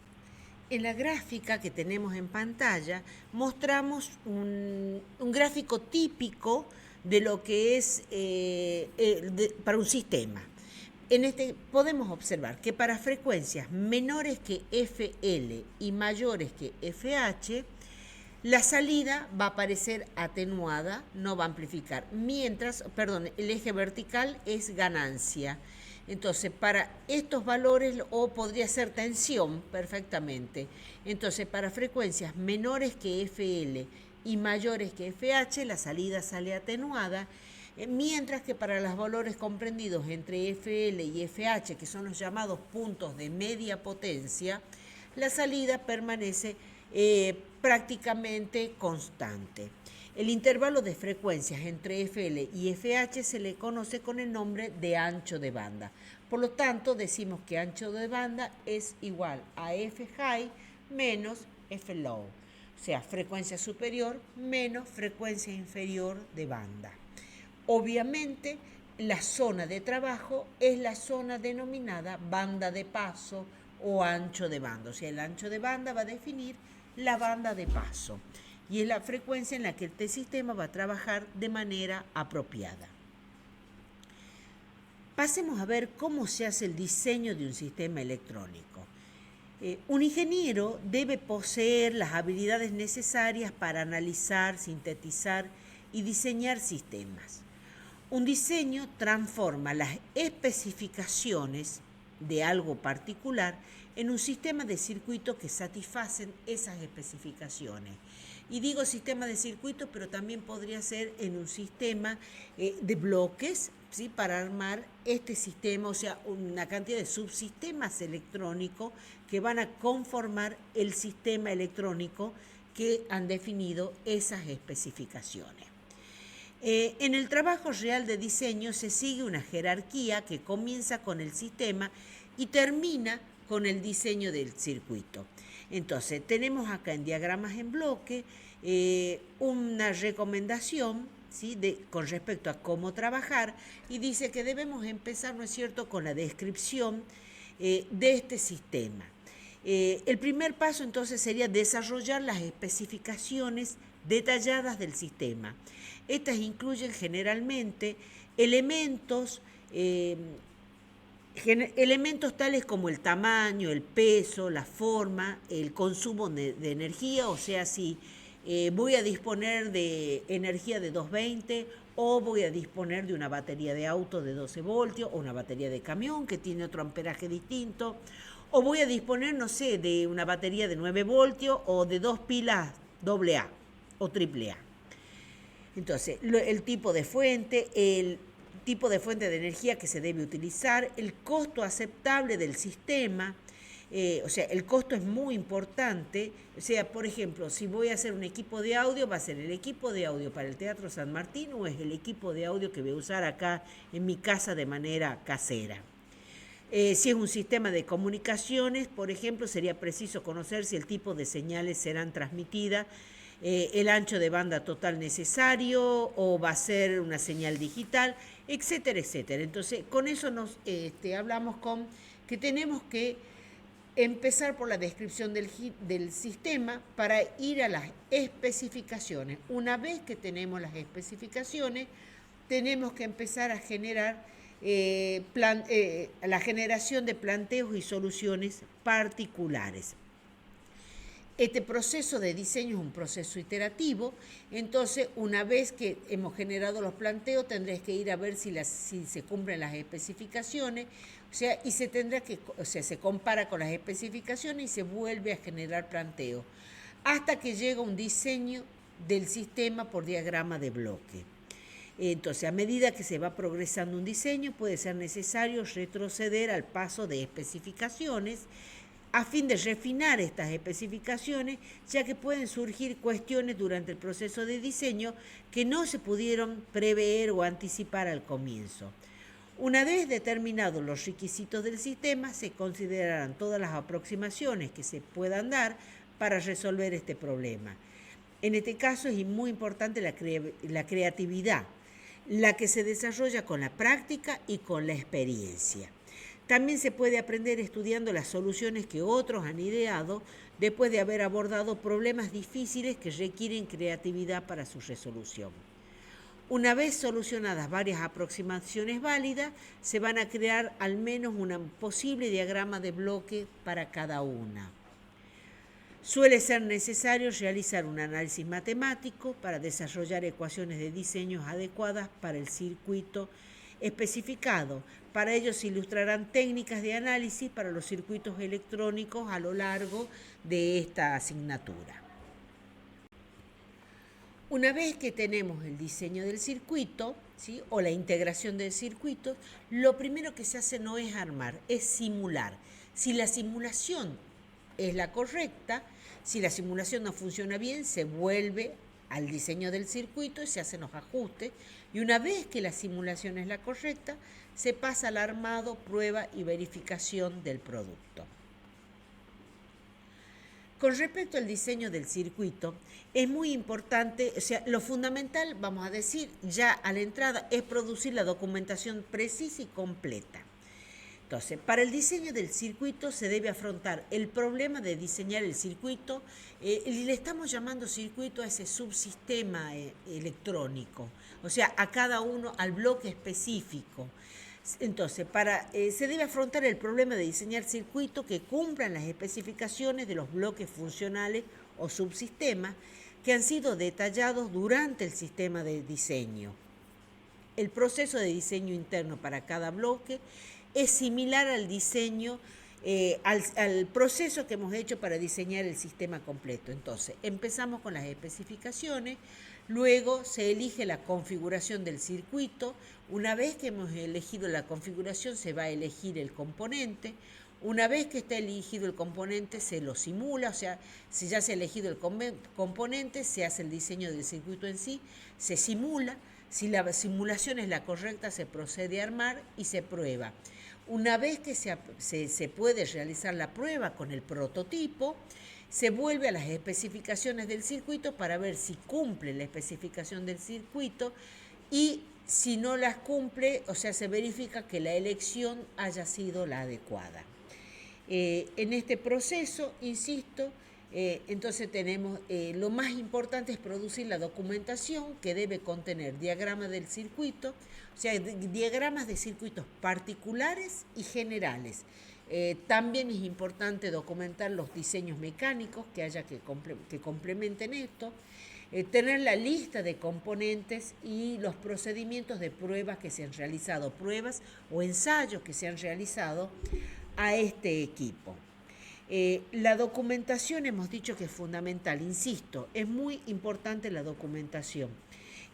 En la gráfica que tenemos en pantalla mostramos un gráfico típico de lo que es para un sistema. En este podemos observar que para frecuencias menores que FL y mayores que FH, la salida va a aparecer atenuada, no va a amplificar, el eje vertical es ganancia. Entonces, para estos valores, o podría ser tensión perfectamente. Entonces, para frecuencias menores que FL y mayores que FH, la salida sale atenuada, mientras que para los valores comprendidos entre FL y FH, que son los llamados puntos de media potencia, la salida permanece prácticamente constante. El intervalo de frecuencias entre FL y FH se le conoce con el nombre de ancho de banda. Por lo tanto, decimos que ancho de banda es igual a F high menos F low, o sea, frecuencia superior menos frecuencia inferior de banda. Obviamente, la zona de trabajo es la zona denominada banda de paso o ancho de banda. O sea, el ancho de banda va a definir la banda de paso y es la frecuencia en la que este sistema va a trabajar de manera apropiada. Pasemos a ver cómo se hace el diseño de un sistema electrónico. Un ingeniero debe poseer las habilidades necesarias para analizar, sintetizar y diseñar sistemas. Un diseño transforma las especificaciones de algo particular en un sistema de circuitos que satisfacen esas especificaciones. Y digo sistema de circuitos, pero también podría ser en un sistema de bloques, ¿sí? Para armar este sistema, o sea, una cantidad de subsistemas electrónicos que van a conformar el sistema electrónico que han definido esas especificaciones. En el trabajo real de diseño se sigue una jerarquía que comienza con el sistema y termina con el diseño del circuito. Entonces, tenemos acá en diagramas en bloque una recomendación, ¿sí? Con respecto a cómo trabajar, y dice que debemos empezar, ¿no es cierto?, con la descripción de este sistema. El primer paso entonces sería desarrollar las especificaciones detalladas del sistema. Estas incluyen generalmente elementos tales como el tamaño, el peso, la forma, el consumo de energía, o sea, si voy a disponer de energía de 220 o voy a disponer de una batería de auto de 12 voltios o una batería de camión que tiene otro amperaje distinto, o voy a disponer, no sé, de una batería de 9 voltios o de 2 pilas AA o AAA. Entonces, el tipo de fuente, el tipo de fuente de energía que se debe utilizar, el costo aceptable del sistema, o sea, el costo es muy importante. O sea, por ejemplo, si voy a hacer un equipo de audio, ¿va a ser el equipo de audio para el Teatro San Martín o es el equipo de audio que voy a usar acá en mi casa de manera casera? Si es un sistema de comunicaciones, por ejemplo, sería preciso conocer si el tipo de señales serán transmitidas, el ancho de banda total necesario o va a ser una señal digital, etcétera, etcétera. Entonces, con eso nos hablamos con que tenemos que empezar por la descripción del sistema para ir a las especificaciones. Una vez que tenemos las especificaciones, tenemos que empezar a generar la generación de planteos y soluciones particulares. Este proceso de diseño es un proceso iterativo, entonces una vez que hemos generado los planteos tendrás que ir a ver si se cumplen las especificaciones, o sea, y se compara con las especificaciones y se vuelve a generar planteos, hasta que llega un diseño del sistema por diagrama de bloque. Entonces, a medida que se va progresando un diseño, puede ser necesario retroceder al paso de especificaciones a fin de refinar estas especificaciones, ya que pueden surgir cuestiones durante el proceso de diseño que no se pudieron prever o anticipar al comienzo. Una vez determinados los requisitos del sistema, se considerarán todas las aproximaciones que se puedan dar para resolver este problema. En este caso es muy importante la creatividad, la que se desarrolla con la práctica y con la experiencia. También se puede aprender estudiando las soluciones que otros han ideado después de haber abordado problemas difíciles que requieren creatividad para su resolución. Una vez solucionadas varias aproximaciones válidas, se van a crear al menos un posible diagrama de bloque para cada una. Suele ser necesario realizar un análisis matemático para desarrollar ecuaciones de diseño adecuadas para el circuito especificado. Para ello se ilustrarán técnicas de análisis para los circuitos electrónicos a lo largo de esta asignatura. Una vez que tenemos el diseño del circuito, ¿sí?, o la integración del circuito, lo primero que se hace no es armar, es simular. Si la simulación es la correcta, si la simulación no funciona bien, se vuelve al diseño del circuito y se hacen los ajustes. Y una vez que la simulación es la correcta, se pasa al armado, prueba y verificación del producto. Con respecto al diseño del circuito, es muy importante, o sea, lo fundamental, vamos a decir, ya a la entrada, es producir la documentación precisa y completa. Entonces, para el diseño del circuito se debe afrontar el problema de diseñar el circuito, y le estamos llamando circuito a ese subsistema electrónico, o sea, a cada uno, al bloque específico. Entonces, se debe afrontar el problema de diseñar circuitos que cumplan las especificaciones de los bloques funcionales o subsistemas que han sido detallados durante el sistema de diseño. El proceso de diseño interno para cada bloque es similar al diseño, al proceso que hemos hecho para diseñar el sistema completo. Entonces, empezamos con las especificaciones, luego se elige la configuración del circuito. Una vez que hemos elegido la configuración, se va a elegir el componente. Una vez que está elegido el componente, se lo simula, o sea, si ya se ha elegido el componente, se hace el diseño del circuito en sí, se simula. Si la simulación es la correcta, se procede a armar y se prueba. Una vez que se puede realizar la prueba con el prototipo, se vuelve a las especificaciones del circuito para ver si cumple la especificación del circuito, y si no las cumple, o sea, se verifica que la elección haya sido la adecuada. En este proceso, insisto, entonces tenemos, lo más importante es producir la documentación, que debe contener diagramas del circuito, o sea, diagramas de circuitos particulares y generales. También es importante documentar los diseños mecánicos que complementen esto, tener la lista de componentes y los procedimientos de pruebas que se han realizado, pruebas o ensayos que se han realizado a este equipo. La documentación hemos dicho que es fundamental, insisto, es muy importante la documentación.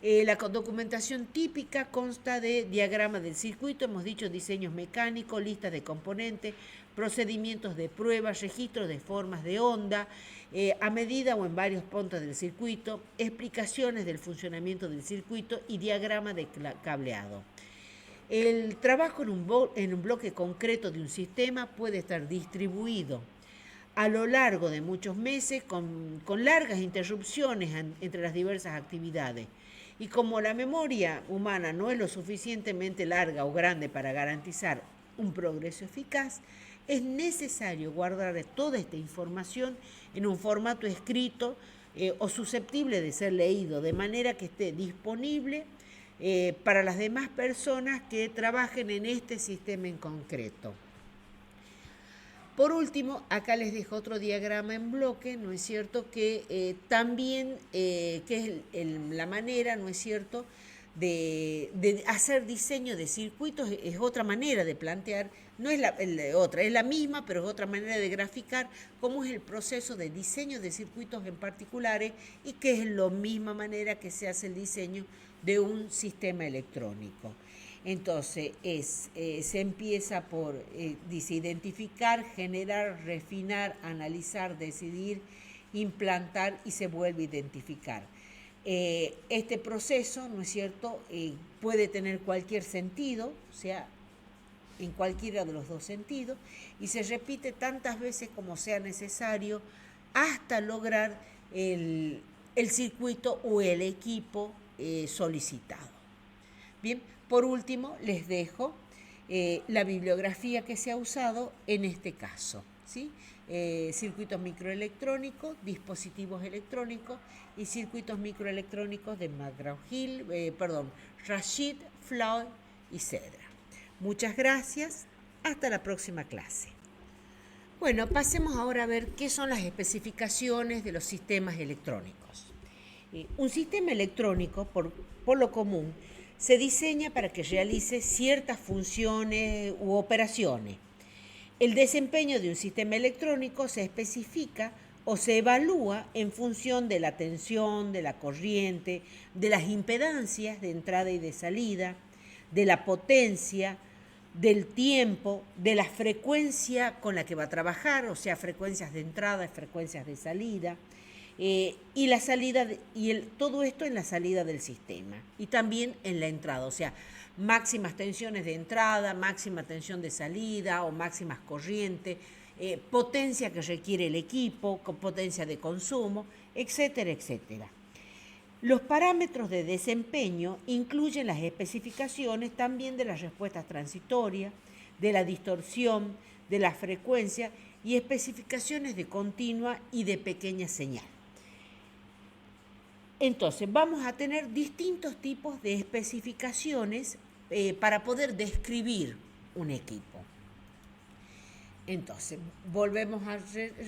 La documentación típica consta de diagramas del circuito, hemos dicho diseños mecánicos, listas de componentes, procedimientos de pruebas, registros de formas de onda, a medida o en varios puntos del circuito, explicaciones del funcionamiento del circuito y diagrama de cableado. El trabajo en un bloque concreto de un sistema puede estar distribuido a lo largo de muchos meses con largas interrupciones entre las diversas actividades. Y como la memoria humana no es lo suficientemente larga o grande para garantizar un progreso eficaz, es necesario guardar toda esta información en un formato escrito o susceptible de ser leído, de manera que esté disponible para las demás personas que trabajen en este sistema en concreto. Por último, acá les dejo otro diagrama en bloque, ¿no es cierto?, que también, que es la manera, ¿no es cierto?, de hacer diseño de circuitos, es otra manera de plantear, no es otra, es la misma, pero es otra manera de graficar cómo es el proceso de diseño de circuitos en particulares, y que es la misma manera que se hace el diseño de un sistema electrónico. Entonces, se empieza por identificar, generar, refinar, analizar, decidir, implantar y se vuelve a identificar. Este proceso, ¿no es cierto?, puede tener cualquier sentido, o sea, en cualquiera de los dos sentidos, y se repite tantas veces como sea necesario hasta lograr el circuito o el equipo solicitado. Bien, por último, les dejo la bibliografía que se ha usado en este caso, ¿sí? Circuitos microelectrónicos, dispositivos electrónicos y circuitos microelectrónicos de McGraw-Hill, Rashid, Floyd y Cedra. Muchas gracias, hasta la próxima clase. Bueno, pasemos ahora a ver qué son las especificaciones de los sistemas electrónicos. Un sistema electrónico, por lo común, se diseña para que realice ciertas funciones u operaciones. El desempeño de un sistema electrónico se especifica o se evalúa en función de la tensión, de la corriente, de las impedancias de entrada y de salida, de la potencia, del tiempo, de la frecuencia con la que va a trabajar, o sea, frecuencias de entrada y frecuencias de salida, y la salida todo esto en la salida del sistema y también en la entrada, o sea, máximas tensiones de entrada, máxima tensión de salida o máximas corrientes, potencia que requiere el equipo, potencia de consumo, etcétera, etcétera. Los parámetros de desempeño incluyen las especificaciones también de las respuestas transitorias, de la distorsión, de la frecuencia y especificaciones de continua y de pequeña señal. Entonces, vamos a tener distintos tipos de especificaciones para poder describir un equipo. Entonces, volvemos a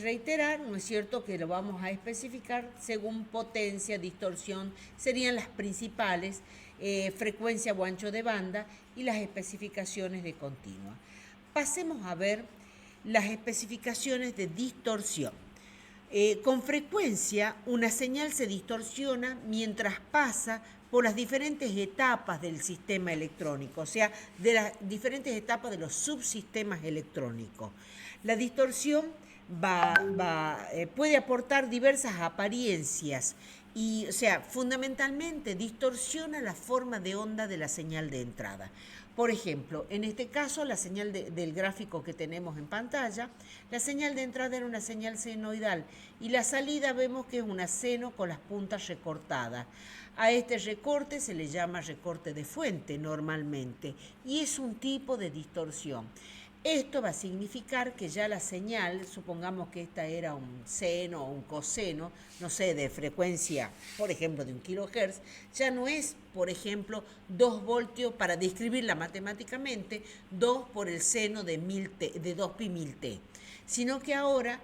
reiterar, ¿no es cierto?, que lo vamos a especificar según potencia, distorsión, serían las principales, frecuencia o ancho de banda y las especificaciones de continua. Pasemos a ver las especificaciones de distorsión. Con frecuencia, una señal se distorsiona mientras pasa por las diferentes etapas del sistema electrónico, o sea, de las diferentes etapas de los subsistemas electrónicos. La distorsión puede aportar diversas apariencias y, o sea, fundamentalmente distorsiona la forma de onda de la señal de entrada. Por ejemplo, en este caso, la señal del gráfico que tenemos en pantalla, la señal de entrada era una señal senoidal y la salida vemos que es una seno con las puntas recortadas. A este recorte se le llama recorte de fuente normalmente y es un tipo de distorsión. Esto va a significar que ya la señal, supongamos que esta era un seno o un coseno, no sé, de frecuencia, por ejemplo, de 1 kHz, ya no es, por ejemplo, 2 voltios, para describirla matemáticamente, 2 por el seno de 2π1000t, sino que ahora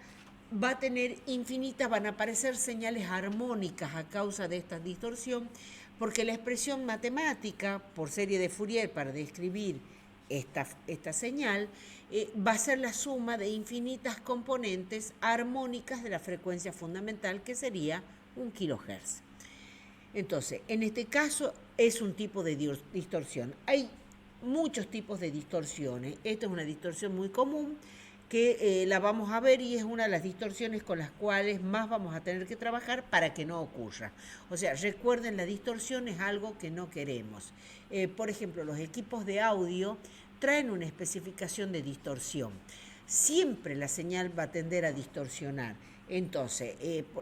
va a tener infinitas, van a aparecer señales armónicas a causa de esta distorsión, porque la expresión matemática por serie de Fourier para describir esta señal va a ser la suma de infinitas componentes armónicas de la frecuencia fundamental, que sería 1 kHz. Entonces, en este caso es un tipo de distorsión. Hay muchos tipos de distorsiones. Esta es una distorsión muy común que la vamos a ver y es una de las distorsiones con las cuales más vamos a tener que trabajar para que no ocurra. O sea, recuerden, la distorsión es algo que no queremos. Por ejemplo, los equipos de audio traen una especificación de distorsión. Siempre la señal va a tender a distorsionar. Entonces,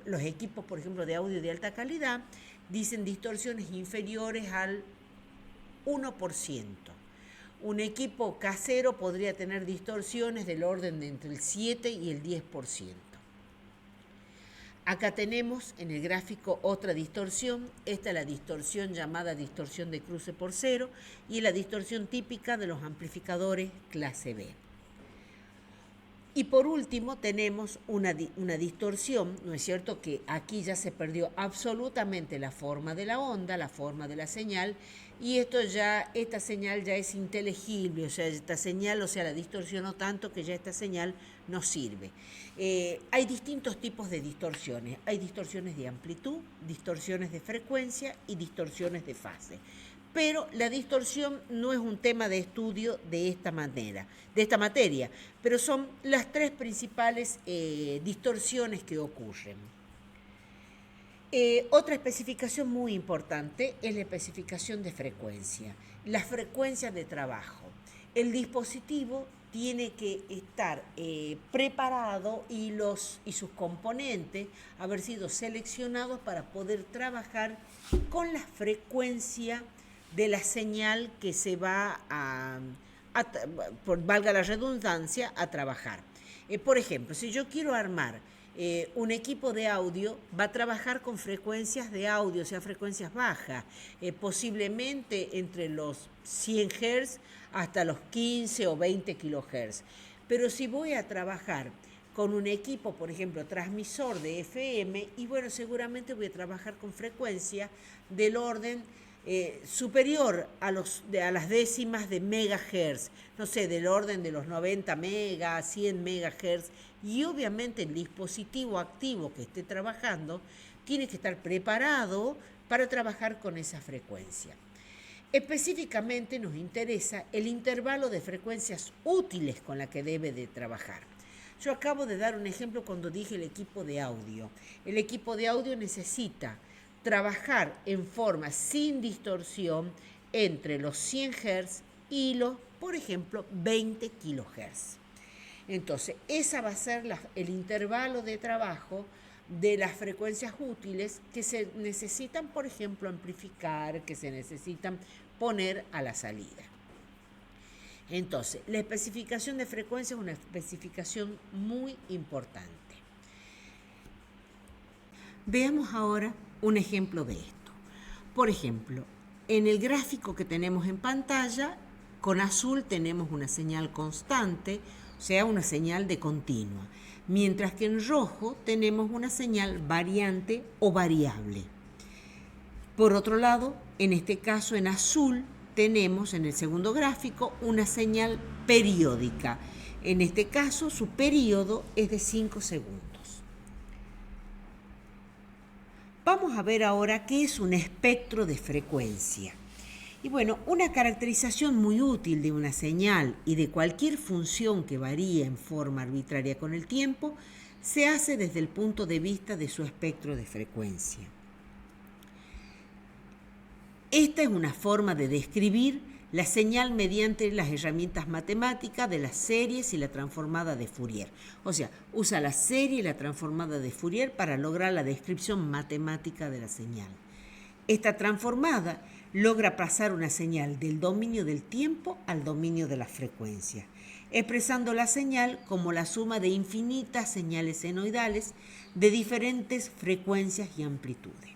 los equipos, por ejemplo, de audio de alta calidad, dicen distorsiones inferiores al 1%. Un equipo casero podría tener distorsiones del orden de entre el 7 y el 10%. Acá tenemos en el gráfico otra distorsión. Esta es la distorsión llamada distorsión de cruce por cero y la distorsión típica de los amplificadores clase B. Y por último tenemos una distorsión, ¿no es cierto?, que aquí ya se perdió absolutamente la forma de la onda, la forma de la señal, y esta señal ya es inteligible, o sea, esta señal, o sea, la distorsionó tanto que ya esta señal no sirve. Hay distintos tipos de distorsiones. Hay distorsiones de amplitud, distorsiones de frecuencia y distorsiones de fase. Pero la distorsión no es un tema de estudio de esta materia, pero son las tres principales distorsiones que ocurren. Otra especificación muy importante es la especificación de frecuencia, las frecuencias de trabajo. El dispositivo tiene que estar preparado y sus componentes haber sido seleccionados para poder trabajar con la frecuencia de la señal que se va valga la redundancia, a trabajar. Por ejemplo, si yo quiero armar un equipo de audio, va a trabajar con frecuencias de audio, o sea, frecuencias bajas, posiblemente entre los 100 Hz hasta los 15 o 20 kHz. Pero si voy a trabajar con un equipo, por ejemplo, transmisor de FM, y bueno, seguramente voy a trabajar con frecuencia del orden superior a las décimas de megahertz, no sé, del orden de los 90 megas, 100 megahertz, y obviamente el dispositivo activo que esté trabajando tiene que estar preparado para trabajar con esa frecuencia. Específicamente nos interesa el intervalo de frecuencias útiles con la que debe de trabajar. Yo acabo de dar un ejemplo cuando dije el equipo de audio. El equipo de audio necesita trabajar en forma sin distorsión entre los 100 Hz y los, por ejemplo, 20 kHz. Entonces, esa va a ser el intervalo de trabajo de las frecuencias útiles que se necesitan, por ejemplo, amplificar, que se necesitan poner a la salida. Entonces, la especificación de frecuencia es una especificación muy importante. Veamos ahora un ejemplo de esto. Por ejemplo, en el gráfico que tenemos en pantalla, con azul tenemos una señal constante, o sea, una señal de continua, mientras que en rojo tenemos una señal variante o variable. Por otro lado, en este caso en azul, tenemos en el segundo gráfico una señal periódica. En este caso, su periodo es de 5 segundos. Vamos a ver ahora qué es un espectro de frecuencia. Y bueno, una caracterización muy útil de una señal y de cualquier función que varíe en forma arbitraria con el tiempo se hace desde el punto de vista de su espectro de frecuencia. Esta es una forma de describir la señal mediante las herramientas matemáticas de las series y la transformada de Fourier. O sea, usa la serie y la transformada de Fourier para lograr la descripción matemática de la señal. Esta transformada logra pasar una señal del dominio del tiempo al dominio de la frecuencia, expresando la señal como la suma de infinitas señales senoidales de diferentes frecuencias y amplitudes.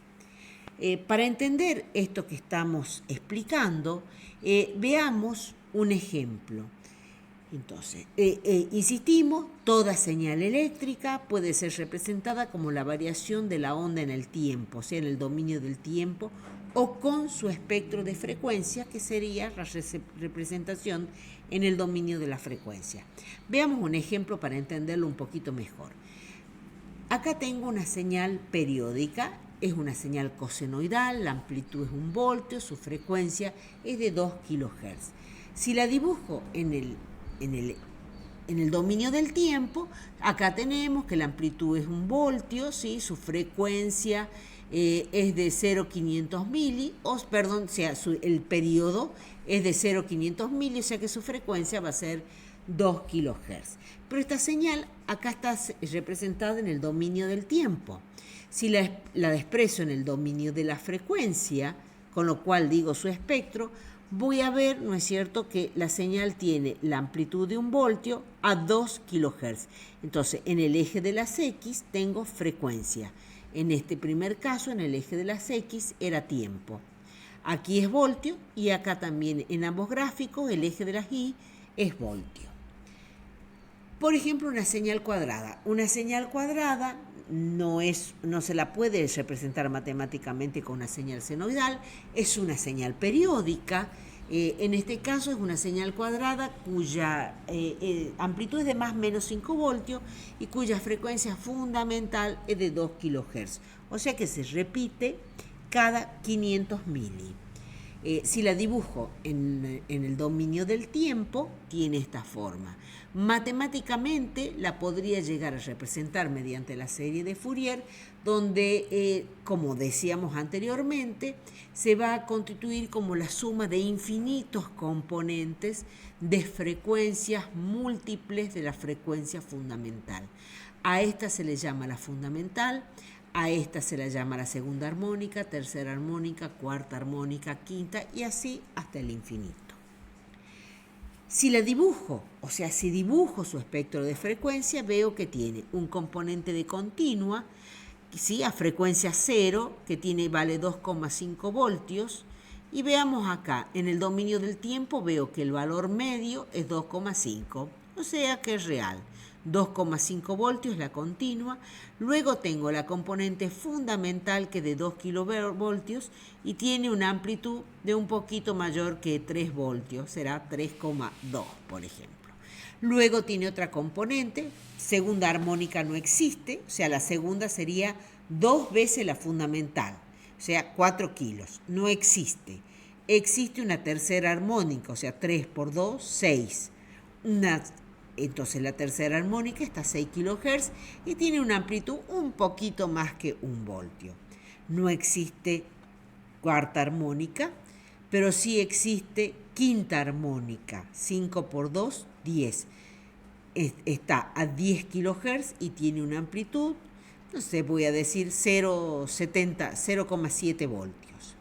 Para entender esto que estamos explicando, veamos un ejemplo. Entonces, insistimos, toda señal eléctrica puede ser representada como la variación de la onda en el tiempo, o sea, en el dominio del tiempo, o con su espectro de frecuencia, que sería la representación en el dominio de la frecuencia. Veamos un ejemplo para entenderlo un poquito mejor. Acá tengo una señal periódica, es una señal cosenoidal, la amplitud es 1 voltio, su frecuencia es de 2 kHz. Si la dibujo en el dominio del tiempo, acá tenemos que la amplitud es 1 voltio, ¿sí? Su frecuencia es de 0,500 mili, el periodo es de 0,500 mili, o sea que su frecuencia va a ser 2 kHz. Pero esta señal acá está representada en el dominio del tiempo. Si la expreso en el dominio de la frecuencia, con lo cual digo su espectro, voy a ver, ¿no es cierto?, que la señal tiene la amplitud de 1 voltio a 2 kHz. Entonces, en el eje de las X tengo frecuencia. En este primer caso, en el eje de las X era tiempo. Aquí es voltio y acá también en ambos gráficos el eje de las Y es voltio. Por ejemplo, una señal cuadrada. Una señal cuadrada no se la puede representar matemáticamente con una señal senoidal, es una señal periódica. En este caso es una señal cuadrada cuya amplitud es de más o menos 5 voltios y cuya frecuencia fundamental es de 2 kHz. O sea que se repite cada 500 mili. Si la dibujo en el dominio del tiempo, tiene esta forma. Matemáticamente la podría llegar a representar mediante la serie de Fourier, donde, como decíamos anteriormente, se va a constituir como la suma de infinitos componentes de frecuencias múltiples de la frecuencia fundamental. A esta se le llama la fundamental. A esta se la llama la segunda armónica, tercera armónica, cuarta armónica, quinta y así hasta el infinito. Si la dibujo, o sea, si dibujo su espectro de frecuencia, veo que tiene un componente de continua, ¿sí?, a frecuencia 0, que vale 2,5 voltios. Y veamos acá, en el dominio del tiempo veo que el valor medio es 2,5, o sea que es real. 2,5 voltios la continua, luego tengo la componente fundamental que es de 2 kilovoltios y tiene una amplitud de un poquito mayor que 3 voltios, será 3,2 por ejemplo. Luego tiene otra componente, segunda armónica no existe, o sea la segunda sería 2 veces la fundamental, o sea 4 kilos, no existe. Existe una tercera armónica, o sea 3 por 2, 6. Una Entonces la tercera armónica está a 6 kHz y tiene una amplitud un poquito más que 1 voltio. No existe cuarta armónica, pero sí existe quinta armónica, 5 por 2, 10. Está a 10 kHz y tiene una amplitud, no sé, voy a decir 0,7 voltios.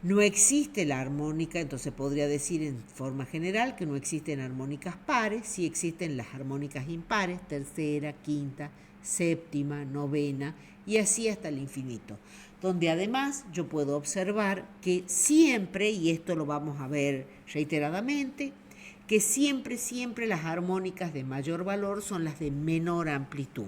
No existe la armónica, entonces podría decir en forma general que no existen armónicas pares, sí existen las armónicas impares, tercera, quinta, séptima, novena y así hasta el infinito, donde además yo puedo observar que siempre, y esto lo vamos a ver reiteradamente, que siempre las armónicas de mayor valor son las de menor amplitud.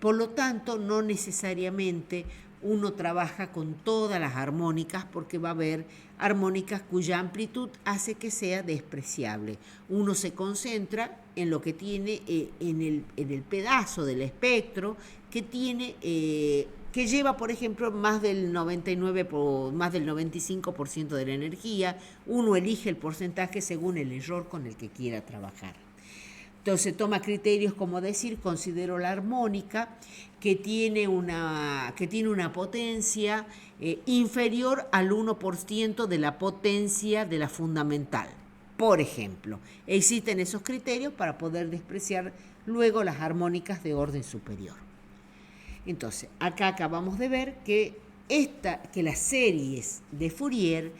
Por lo tanto, no necesariamente uno trabaja con todas las armónicas porque va a haber armónicas cuya amplitud hace que sea despreciable. Uno se concentra en lo que tiene en el pedazo del espectro que tiene que lleva, por ejemplo, más del 99 o más del 95% de la energía. Uno elige el porcentaje según el error con el que quiera trabajar. Entonces toma criterios como decir, considero la armónica que tiene una potencia inferior al 1% de la potencia de la fundamental. Por ejemplo, existen esos criterios para poder despreciar luego las armónicas de orden superior. Entonces, acá acabamos de ver que las series de Fourier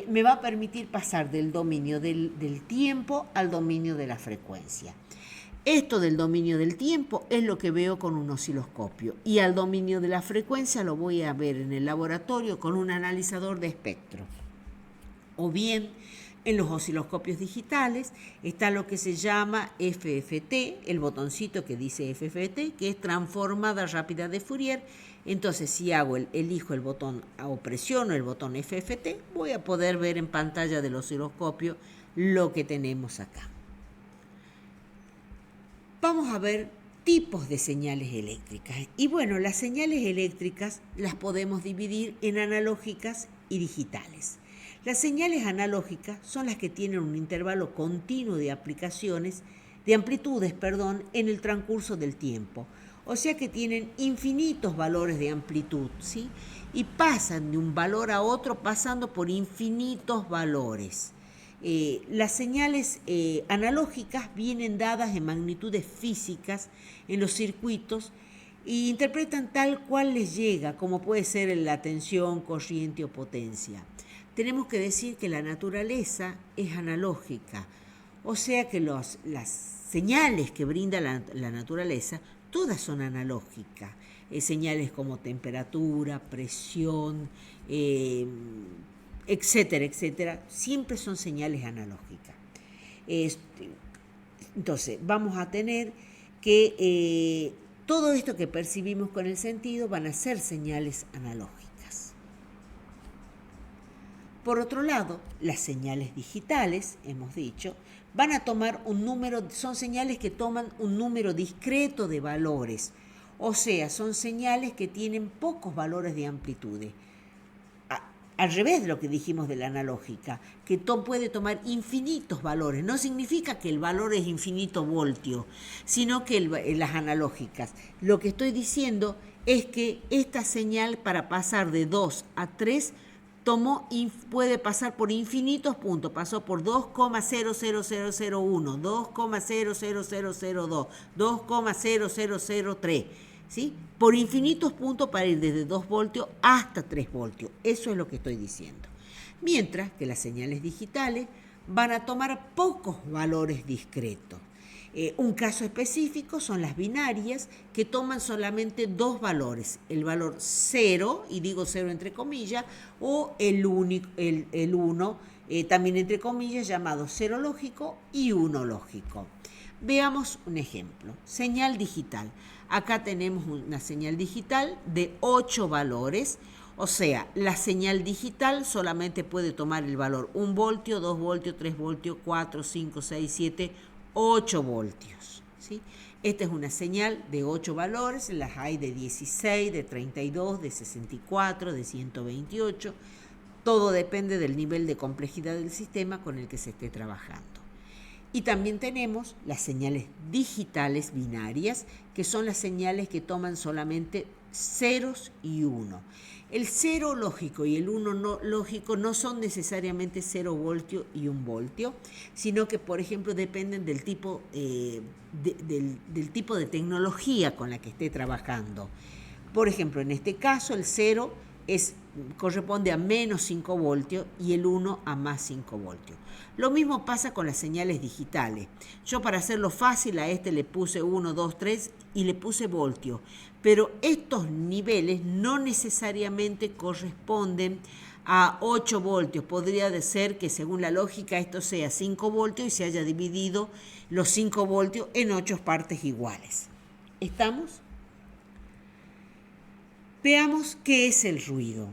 me va a permitir pasar del dominio del tiempo al dominio de la frecuencia. Esto del dominio del tiempo es lo que veo con un osciloscopio y al dominio de la frecuencia lo voy a ver en el laboratorio con un analizador de espectro. O bien, en los osciloscopios digitales está lo que se llama FFT, el botoncito que dice FFT, que es transformada rápida de Fourier. Entonces, si elijo el botón o presiono el botón FFT, voy a poder ver en pantalla del osciloscopio lo que tenemos acá. Vamos a ver tipos de señales eléctricas. Y bueno, las señales eléctricas las podemos dividir en analógicas y digitales. Las señales analógicas son las que tienen un intervalo continuo de amplitudes, en el transcurso del tiempo. O sea que tienen infinitos valores de amplitud, ¿sí? Y pasan de un valor a otro pasando por infinitos valores. Las señales analógicas vienen dadas en magnitudes físicas en los circuitos e interpretan tal cual les llega, como puede ser la tensión, corriente o potencia. Tenemos que decir que la naturaleza es analógica, o sea que las señales que brinda la naturaleza, todas son analógicas. Señales como temperatura, presión, etcétera, etcétera, siempre son señales analógicas. Entonces, vamos a tener que todo esto que percibimos con el sentido van a ser señales analógicas. Por otro lado, las señales digitales, hemos dicho, van a tomar son señales que toman un número discreto de valores, o sea, son señales que tienen pocos valores de amplitudes. Al revés de lo que dijimos de la analógica, que puede tomar infinitos valores. No significa que el valor es infinito voltio, sino que las analógicas. Lo que estoy diciendo es que esta señal para pasar de 2 a 3 puede pasar por infinitos puntos. Pasó por 2,00001, 2,00002, 2,00003. ¿Sí? Por infinitos puntos para ir desde 2 voltios hasta 3 voltios. Eso es lo que estoy diciendo. Mientras que las señales digitales van a tomar pocos valores discretos. Un caso específico son las binarias, que toman solamente 2 valores, el valor 0, y digo 0 entre comillas, o el 1, también entre comillas, llamado 0 lógico y 1 lógico. Veamos un ejemplo. Señal digital. Acá tenemos una señal digital de 8 valores, o sea, la señal digital solamente puede tomar el valor 1 voltio, 2 voltios, 3 voltios, 4, 5, 6, 7, 8 voltios. ¿Sí? Esta es una señal de 8 valores, las hay de 16, de 32, de 64, de 128. Todo depende del nivel de complejidad del sistema con el que se esté trabajando. Y también tenemos las señales digitales binarias, que son las señales que toman solamente ceros y uno. El 0 lógico y el 1 no lógico no son necesariamente 0 voltio y 1 voltio, sino que, por ejemplo, dependen del tipo, del tipo de tecnología con la que esté trabajando. Por ejemplo, en este caso, el 0 corresponde a menos 5 voltios y el 1 a más 5 voltios. Lo mismo pasa con las señales digitales. Yo, para hacerlo fácil, a este le puse 1, 2, 3 y le puse voltio. Pero estos niveles no necesariamente corresponden a 8 voltios. Podría ser que, según la lógica, esto sea 5 voltios y se haya dividido los 5 voltios en 8 partes iguales. ¿Estamos? Veamos qué es el ruido.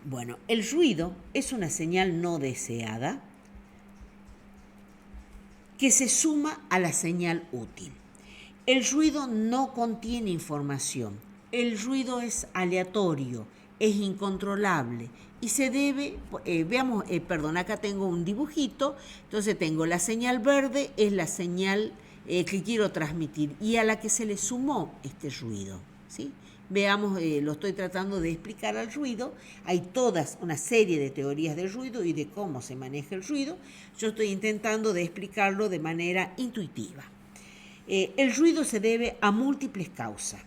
Bueno, el ruido es una señal no deseada que se suma a la señal útil. El ruido no contiene información. El ruido es aleatorio, es incontrolable y se debe, acá tengo un dibujito, entonces tengo la señal verde, es la señal que quiero transmitir y a la que se le sumó este ruido, ¿sí? Veamos, lo estoy tratando de explicar al ruido. Hay toda una serie de teorías del ruido y de cómo se maneja el ruido. Yo estoy intentando de explicarlo de manera intuitiva. El ruido se debe a múltiples causas.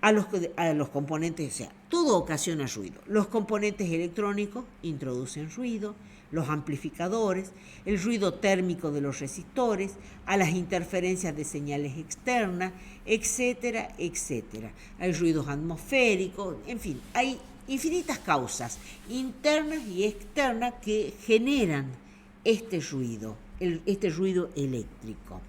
A los componentes, o sea, todo ocasiona ruido. Los componentes electrónicos introducen ruido, los amplificadores, el ruido térmico de los resistores, a las interferencias de señales externas, etcétera, etcétera. Hay ruidos atmosféricos, en fin, hay infinitas causas internas y externas que generan este ruido eléctrico.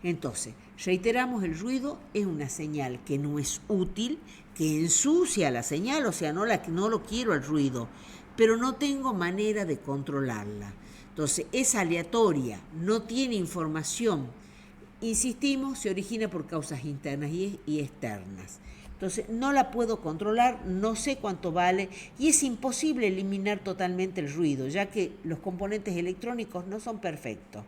Entonces, reiteramos, el ruido es una señal que no es útil, que ensucia la señal, o sea, no lo quiero el ruido, pero no tengo manera de controlarla. Entonces, es aleatoria, no tiene información. Insistimos, se origina por causas internas y externas. Entonces, no la puedo controlar, no sé cuánto vale y es imposible eliminar totalmente el ruido, ya que los componentes electrónicos no son perfectos.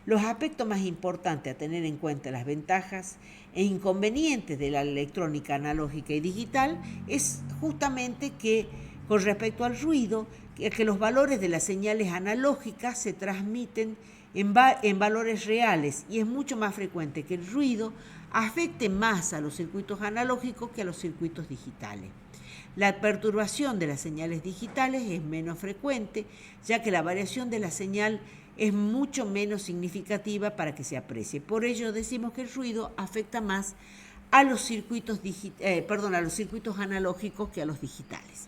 Los aspectos más importantes a tener en cuenta, las ventajas e inconvenientes de la electrónica analógica y digital, es justamente que, con respecto al ruido, que los valores de las señales analógicas se transmiten en valores reales y es mucho más frecuente que el ruido afecte más a los circuitos analógicos que a los circuitos digitales. La perturbación de las señales digitales es menos frecuente, ya que la variación de la señal es mucho menos significativa para que se aprecie. Por ello decimos que el ruido afecta más a los circuitos analógicos que a los digitales.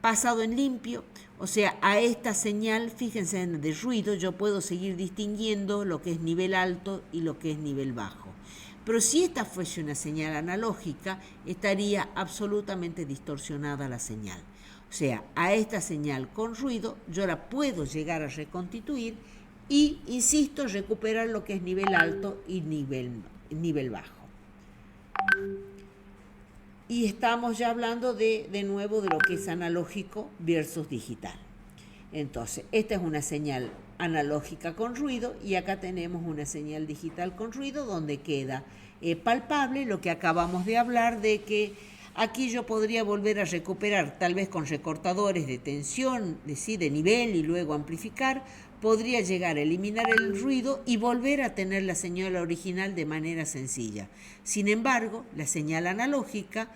Pasado en limpio, o sea, a esta señal, fíjense en el ruido, yo puedo seguir distinguiendo lo que es nivel alto y lo que es nivel bajo. Pero si esta fuese una señal analógica, estaría absolutamente distorsionada la señal. O sea, a esta señal con ruido yo la puedo llegar a reconstituir y, insisto, recuperar lo que es nivel alto y nivel bajo. Y estamos ya hablando de nuevo de lo que es analógico versus digital. Entonces, esta es una señal analógica con ruido y acá tenemos una señal digital con ruido donde queda palpable lo que acabamos de hablar, de que aquí yo podría volver a recuperar, tal vez con recortadores de tensión, de nivel y luego amplificar, podría llegar a eliminar el ruido y volver a tener la señal original de manera sencilla. Sin embargo, la señal analógica,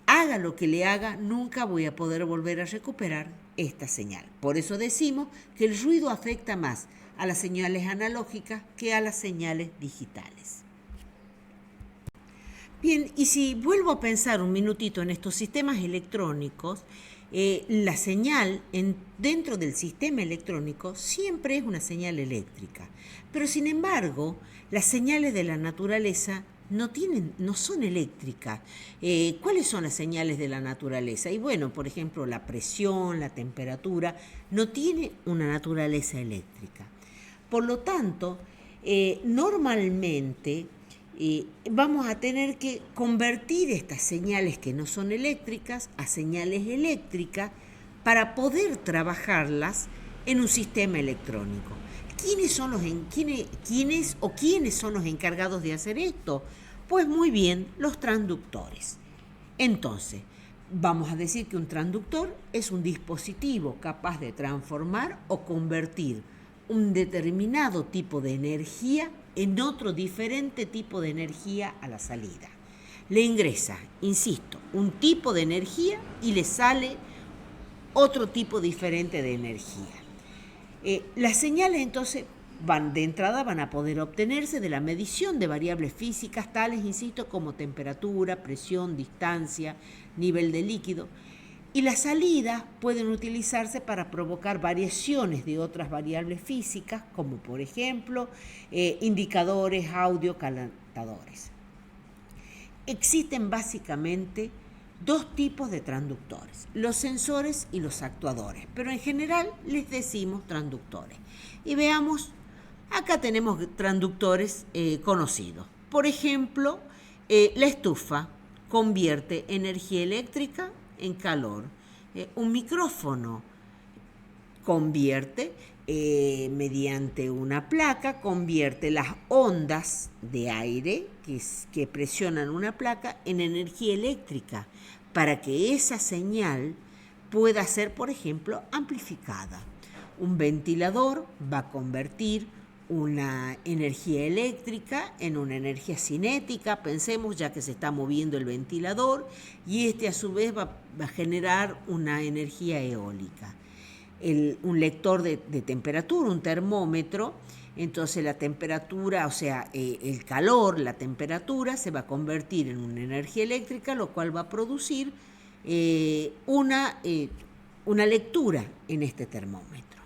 haga lo que le haga, nunca voy a poder volver a recuperar esta señal. Por eso decimos que el ruido afecta más a las señales analógicas que a las señales digitales. Bien, y si vuelvo a pensar un minutito en estos sistemas electrónicos, la señal dentro del sistema electrónico siempre es una señal eléctrica, pero sin embargo las señales de la naturaleza no son eléctricas. ¿Cuáles son las señales de la naturaleza? Y bueno, por ejemplo, la presión, la temperatura, no tiene una naturaleza eléctrica. Por lo tanto, normalmente vamos a tener que convertir estas señales que no son eléctricas a señales eléctricas para poder trabajarlas en un sistema electrónico. ¿Quiénes son los encargados de hacer esto? Pues muy bien, los transductores. Entonces, vamos a decir que un transductor es un dispositivo capaz de transformar o convertir un determinado tipo de energía en otro diferente tipo de energía a la salida. Le ingresa, insisto, un tipo de energía y le sale otro tipo diferente de energía. Las señales entonces van a poder obtenerse de la medición de variables físicas tales, insisto, como temperatura, presión, distancia, nivel de líquido. Y las salidas pueden utilizarse para provocar variaciones de otras variables físicas, como por ejemplo indicadores, audio, calentadores. Existen básicamente dos tipos de transductores, los sensores y los actuadores, pero en general les decimos transductores. Y veamos, acá tenemos transductores conocidos. Por ejemplo, la estufa convierte energía eléctrica en calor. Un micrófono convierte mediante una placa, convierte las ondas de aire que presionan una placa en energía eléctrica para que esa señal pueda ser, por ejemplo, amplificada. Un ventilador va a convertir una energía eléctrica en una energía cinética, pensemos, ya que se está moviendo el ventilador, y a su vez va a generar una energía eólica. Un lector de temperatura, un termómetro, entonces la temperatura, o sea, el calor, la temperatura se va a convertir en una energía eléctrica, lo cual va a producir una lectura en este termómetro.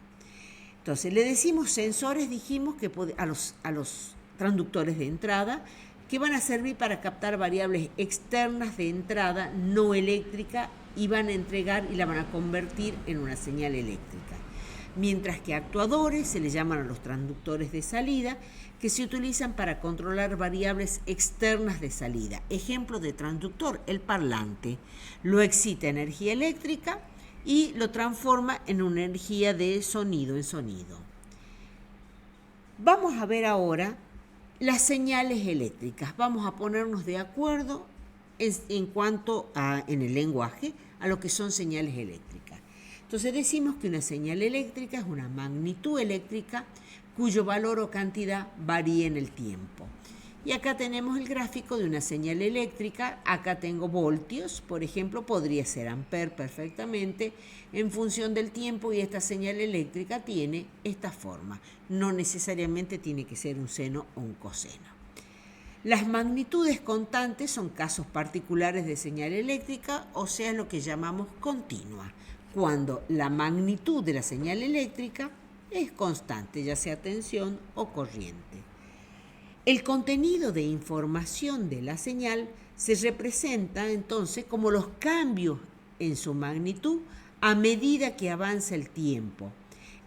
Entonces, le decimos sensores, dijimos que a los transductores de entrada, que van a servir para captar variables externas de entrada no eléctrica y van a entregar y la van a convertir en una señal eléctrica. Mientras que actuadores se le llaman a los transductores de salida, que se utilizan para controlar variables externas de salida. Ejemplo de transductor, el parlante. Lo excita energía eléctrica y lo transforma en una energía de sonido en sonido. Vamos a ver ahora las señales eléctricas. Vamos a ponernos de acuerdo en cuanto en el lenguaje, a lo que son señales eléctricas. Entonces decimos que una señal eléctrica es una magnitud eléctrica cuyo valor o cantidad varía en el tiempo. Y acá tenemos el gráfico de una señal eléctrica. Acá tengo voltios, por ejemplo, podría ser amper perfectamente en función del tiempo, y esta señal eléctrica tiene esta forma. No necesariamente tiene que ser un seno o un coseno. Las magnitudes constantes son casos particulares de señal eléctrica, o sea, lo que llamamos continua, cuando la magnitud de la señal eléctrica es constante, ya sea tensión o corriente. El contenido de información de la señal se representa entonces como los cambios en su magnitud a medida que avanza el tiempo.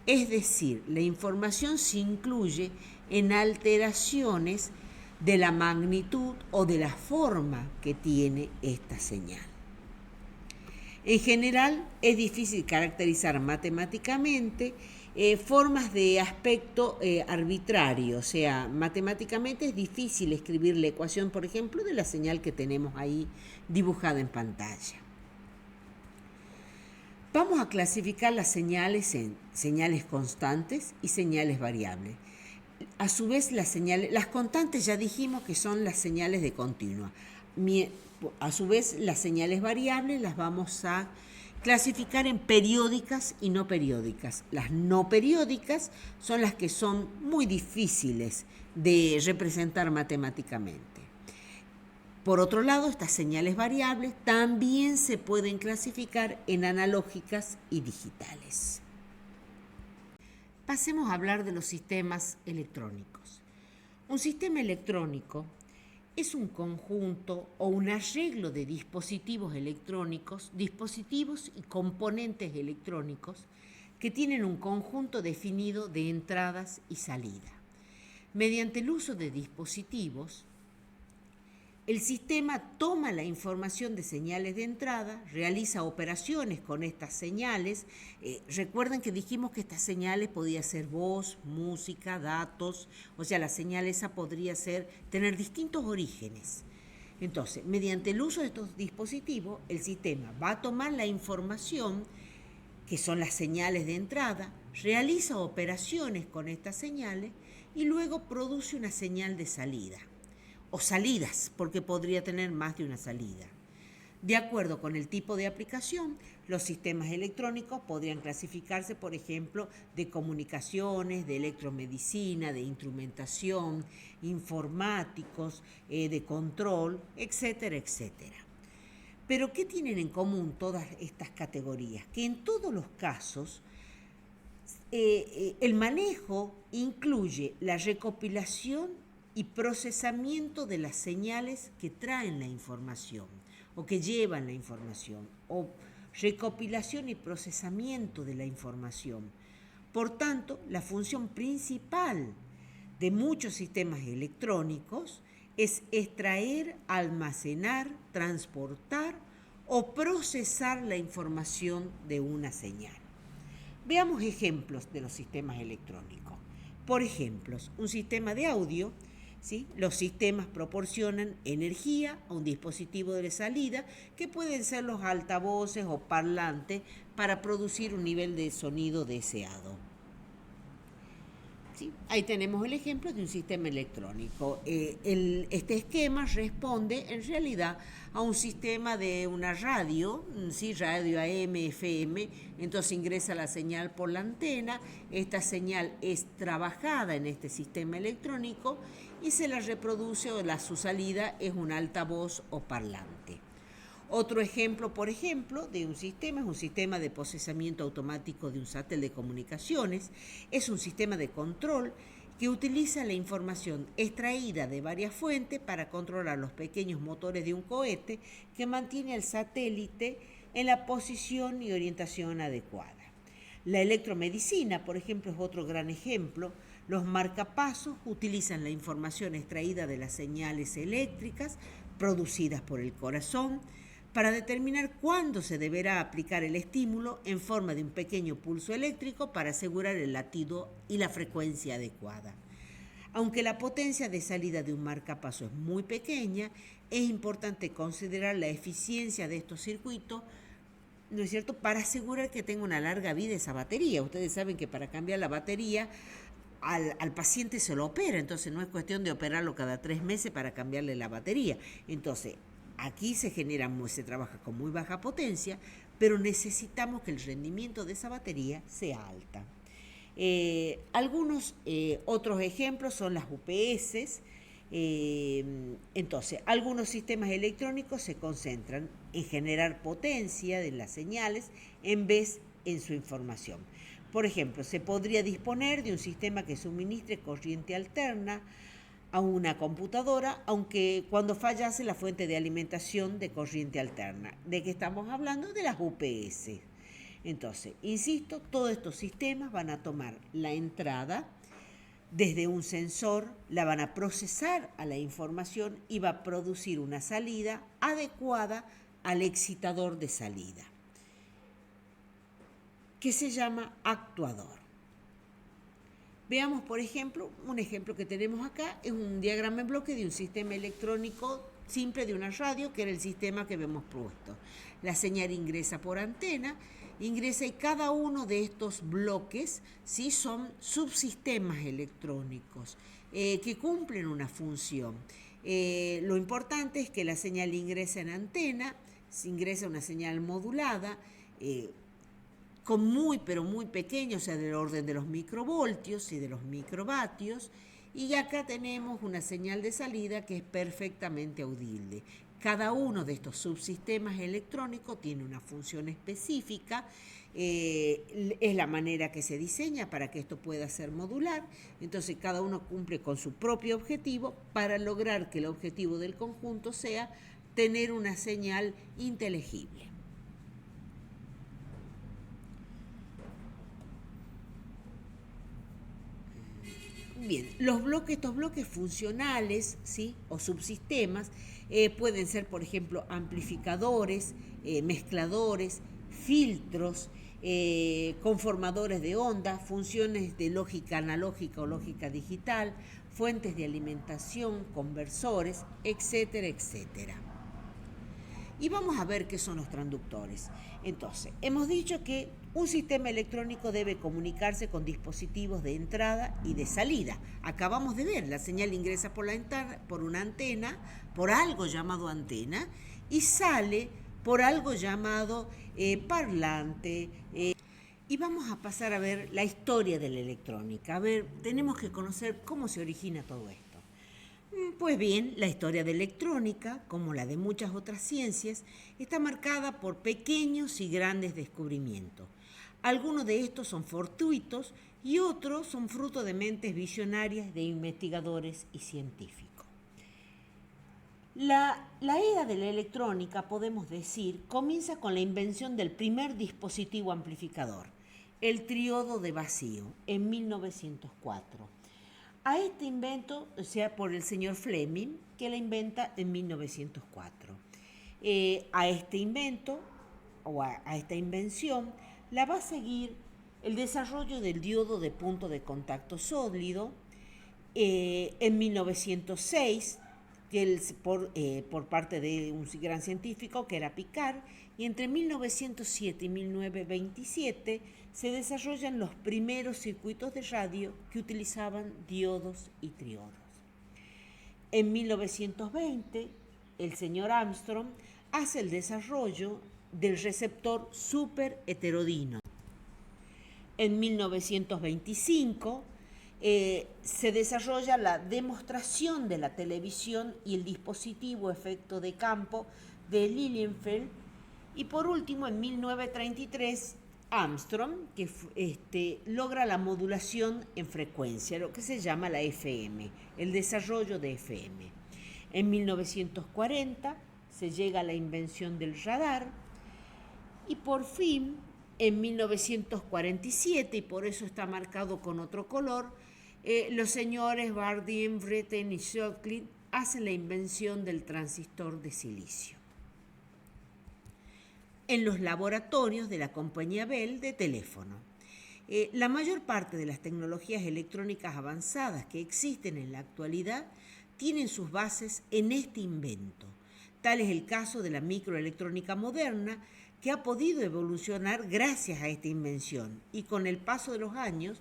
Es decir, la información se incluye en alteraciones de la magnitud o de la forma que tiene esta señal. En general, es difícil caracterizar matemáticamente formas de aspecto arbitrario, o sea, matemáticamente es difícil escribir la ecuación, por ejemplo, de la señal que tenemos ahí dibujada en pantalla. Vamos a clasificar las señales en señales constantes y señales variables. A su vez, las constantes ya dijimos que son las señales de continua. A su vez, las señales variables las vamos a clasificar en periódicas y no periódicas. Las no periódicas son las que son muy difíciles de representar matemáticamente. Por otro lado, estas señales variables también se pueden clasificar en analógicas y digitales. Pasemos a hablar de los sistemas electrónicos. Un sistema electrónico es un conjunto o un arreglo de dispositivos electrónicos, dispositivos y componentes electrónicos que tienen un conjunto definido de entradas y salida. Mediante el uso de dispositivos, El sistema toma la información de señales de entrada, realiza operaciones con estas señales. Recuerden que dijimos que estas señales podía ser voz, música, datos, o sea, la señal esa podría tener distintos orígenes. Entonces, mediante el uso de estos dispositivos, el sistema va a tomar la información, que son las señales de entrada, realiza operaciones con estas señales y luego produce una señal de salida. O salidas, porque podría tener más de una salida. De acuerdo con el tipo de aplicación, los sistemas electrónicos podrían clasificarse, por ejemplo, de comunicaciones, de electromedicina, de instrumentación, informáticos, de control, etcétera, etcétera. Pero ¿qué tienen en común todas estas categorías? Que en todos los casos el manejo incluye la recopilación y procesamiento de las señales que traen la información o que llevan la información, o recopilación y procesamiento de la información. Por tanto, la función principal de muchos sistemas electrónicos es extraer, almacenar, transportar o procesar la información de una señal. Veamos ejemplos de los sistemas electrónicos. Por ejemplo, un sistema de audio, ¿sí? Los sistemas proporcionan energía a un dispositivo de salida, que pueden ser los altavoces o parlantes, para producir un nivel de sonido deseado. ¿Sí? Ahí tenemos el ejemplo de un sistema electrónico. Este esquema responde en realidad a un sistema de una radio, ¿sí? Radio AM, FM, entonces ingresa la señal por la antena, esta señal es trabajada en este sistema electrónico y se la reproduce, o su salida es un altavoz o parlante. Otro ejemplo, por ejemplo, de un sistema es un sistema de procesamiento automático de un satélite de comunicaciones. Es un sistema de control que utiliza la información extraída de varias fuentes para controlar los pequeños motores de un cohete que mantiene al satélite en la posición y orientación adecuada. La electromedicina, por ejemplo, es otro gran ejemplo. Los marcapasos utilizan la información extraída de las señales eléctricas producidas por el corazón para determinar cuándo se deberá aplicar el estímulo en forma de un pequeño pulso eléctrico para asegurar el latido y la frecuencia adecuada. Aunque la potencia de salida de un marcapaso es muy pequeña, es importante considerar la eficiencia de estos circuitos, ¿no es cierto?, para asegurar que tenga una larga vida esa batería. Ustedes saben que para cambiar la batería al paciente se lo opera, entonces no es cuestión de operarlo cada 3 meses para cambiarle la batería. Entonces, aquí se trabaja con muy baja potencia, pero necesitamos que el rendimiento de esa batería sea alta. Algunos otros ejemplos son las UPS. Entonces, algunos sistemas electrónicos se concentran en generar potencia de las señales en vez en su información. Por ejemplo, se podría disponer de un sistema que suministre corriente alterna a una computadora, aunque cuando fallase la fuente de alimentación de corriente alterna. ¿De qué estamos hablando? De las UPS. Entonces, insisto, todos estos sistemas van a tomar la entrada desde un sensor, la van a procesar a la información y va a producir una salida adecuada al excitador de salida, que se llama actuador. Veamos, por ejemplo, un ejemplo que tenemos acá es un diagrama en bloque de un sistema electrónico simple de una radio, que era el sistema que vemos puesto. La señal ingresa por antena, ingresa, y cada uno de estos bloques, ¿sí?, son subsistemas electrónicos que cumplen una función. Lo importante es que la señal ingresa en antena, ingresa una señal modulada, con pero muy pequeño, o sea, del orden de los microvoltios y de los microvatios, y acá tenemos una señal de salida que es perfectamente audible. Cada uno de estos subsistemas electrónicos tiene una función específica, es la manera que se diseña para que esto pueda ser modular, entonces cada uno cumple con su propio objetivo para lograr que el objetivo del conjunto sea tener una señal inteligible. Bien, estos bloques funcionales, ¿sí? O subsistemas pueden ser, por ejemplo, amplificadores, mezcladores, filtros, conformadores de onda, funciones de lógica analógica o lógica digital, fuentes de alimentación, conversores, etcétera, etcétera. Y vamos a ver qué son los transductores. Entonces, hemos dicho que un sistema electrónico debe comunicarse con dispositivos de entrada y de salida. Acabamos de ver, la señal ingresa por una antena, por algo llamado antena, y sale por algo llamado parlante. Y vamos a pasar a ver la historia de la electrónica. A ver, tenemos que conocer cómo se origina todo esto. Pues bien, la historia de la electrónica, como la de muchas otras ciencias, está marcada por pequeños y grandes descubrimientos. Algunos de estos son fortuitos y otros son fruto de mentes visionarias de investigadores y científicos. La era de la electrónica, podemos decir, comienza con la invención del primer dispositivo amplificador, el triodo de vacío, en 1904. A este invento, o sea, por el señor Fleming, que la inventa en 1904. A este invento, o a esta invención, la va a seguir el desarrollo del diodo de punto de contacto sólido en 1906, por parte de un gran científico que era Picard, y entre 1907 y 1927 se desarrollan los primeros circuitos de radio que utilizaban diodos y triodos. En 1920, el señor Armstrong hace el desarrollo del receptor superheterodino. En 1925 se desarrolla la demostración de la televisión y el dispositivo efecto de campo de Lilienfeld. Y por último, en 1933, Armstrong, que logra la modulación en frecuencia, lo que se llama la FM, el desarrollo de FM. En 1940 se llega a la invención del radar y por fin, en 1947, y por eso está marcado con otro color, los señores Bardeen, Britten y Shockley hacen la invención del transistor de silicio en los laboratorios de la compañía Bell de teléfono. La mayor parte de las tecnologías electrónicas avanzadas que existen en la actualidad tienen sus bases en este invento. Tal es el caso de la microelectrónica moderna, que ha podido evolucionar gracias a esta invención y con el paso de los años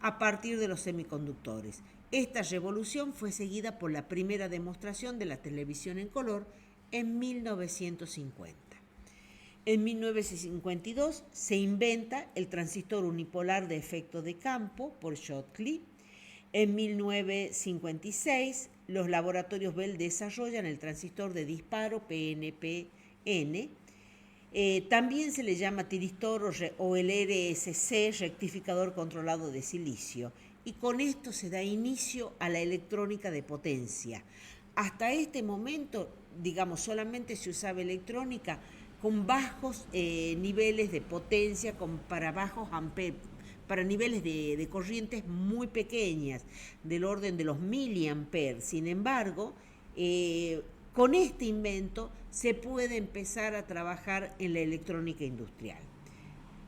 a partir de los semiconductores. Esta revolución fue seguida por la primera demostración de la televisión en color en 1950. En 1952 se inventa el transistor unipolar de efecto de campo por Shockley. En 1956 los laboratorios Bell desarrollan el transistor de disparo PNPN. También se le llama tiristor o el RSC, rectificador controlado de silicio, y con esto se da inicio a la electrónica de potencia. Hasta este momento, solamente se usaba electrónica con bajos niveles de potencia, para bajos amperes, para niveles de corrientes muy pequeñas, del orden de los miliamperes. Sin embargo, con este invento se puede empezar a trabajar en la electrónica industrial.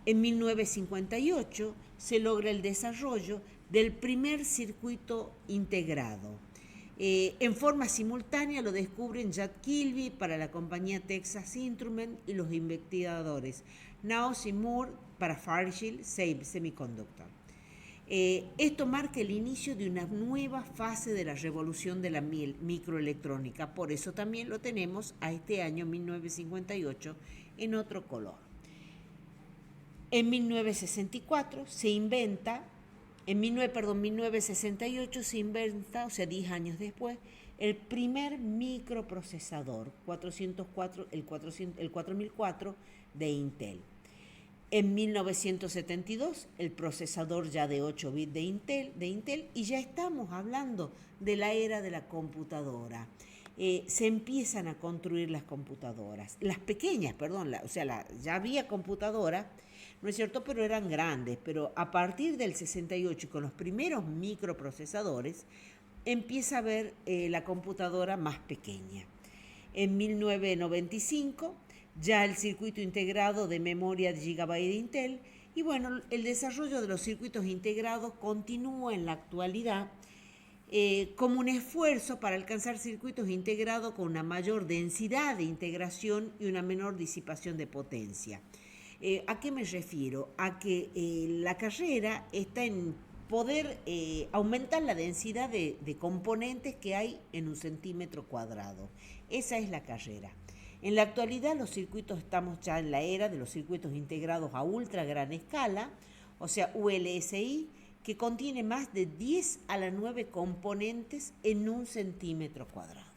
En 1958 se logra el desarrollo del primer circuito integrado. En forma simultánea lo descubren Jack Kilby para la compañía Texas Instruments y los investigadores Naos y Moore para Fairchild Semiconductor. Esto marca el inicio de una nueva fase de la revolución de la microelectrónica. Por eso también lo tenemos a este año 1958 en otro color. En 1968 se inventa, o sea, 10 años después, el primer microprocesador, el 4004 de Intel. En 1972, el procesador ya de 8 bits de Intel, y ya estamos hablando de la era de la computadora. Se empiezan a construir las computadoras, las pequeñas, ya había computadoras, ¿no es cierto? Pero eran grandes, pero a partir del 68 y con los primeros microprocesadores empieza a ver la computadora más pequeña. En 1995 ya el circuito integrado de memoria de Gigabyte de Intel, y bueno, el desarrollo de los circuitos integrados continúa en la actualidad como un esfuerzo para alcanzar circuitos integrados con una mayor densidad de integración y una menor disipación de potencia. ¿A qué me refiero? A que la carrera está en poder aumentar la densidad de componentes que hay en un centímetro cuadrado. Esa es la carrera. En la actualidad los circuitos, estamos ya en la era de los circuitos integrados a ultra gran escala, o sea, ULSI, que contiene más de 10 a la 9 componentes en un centímetro cuadrado.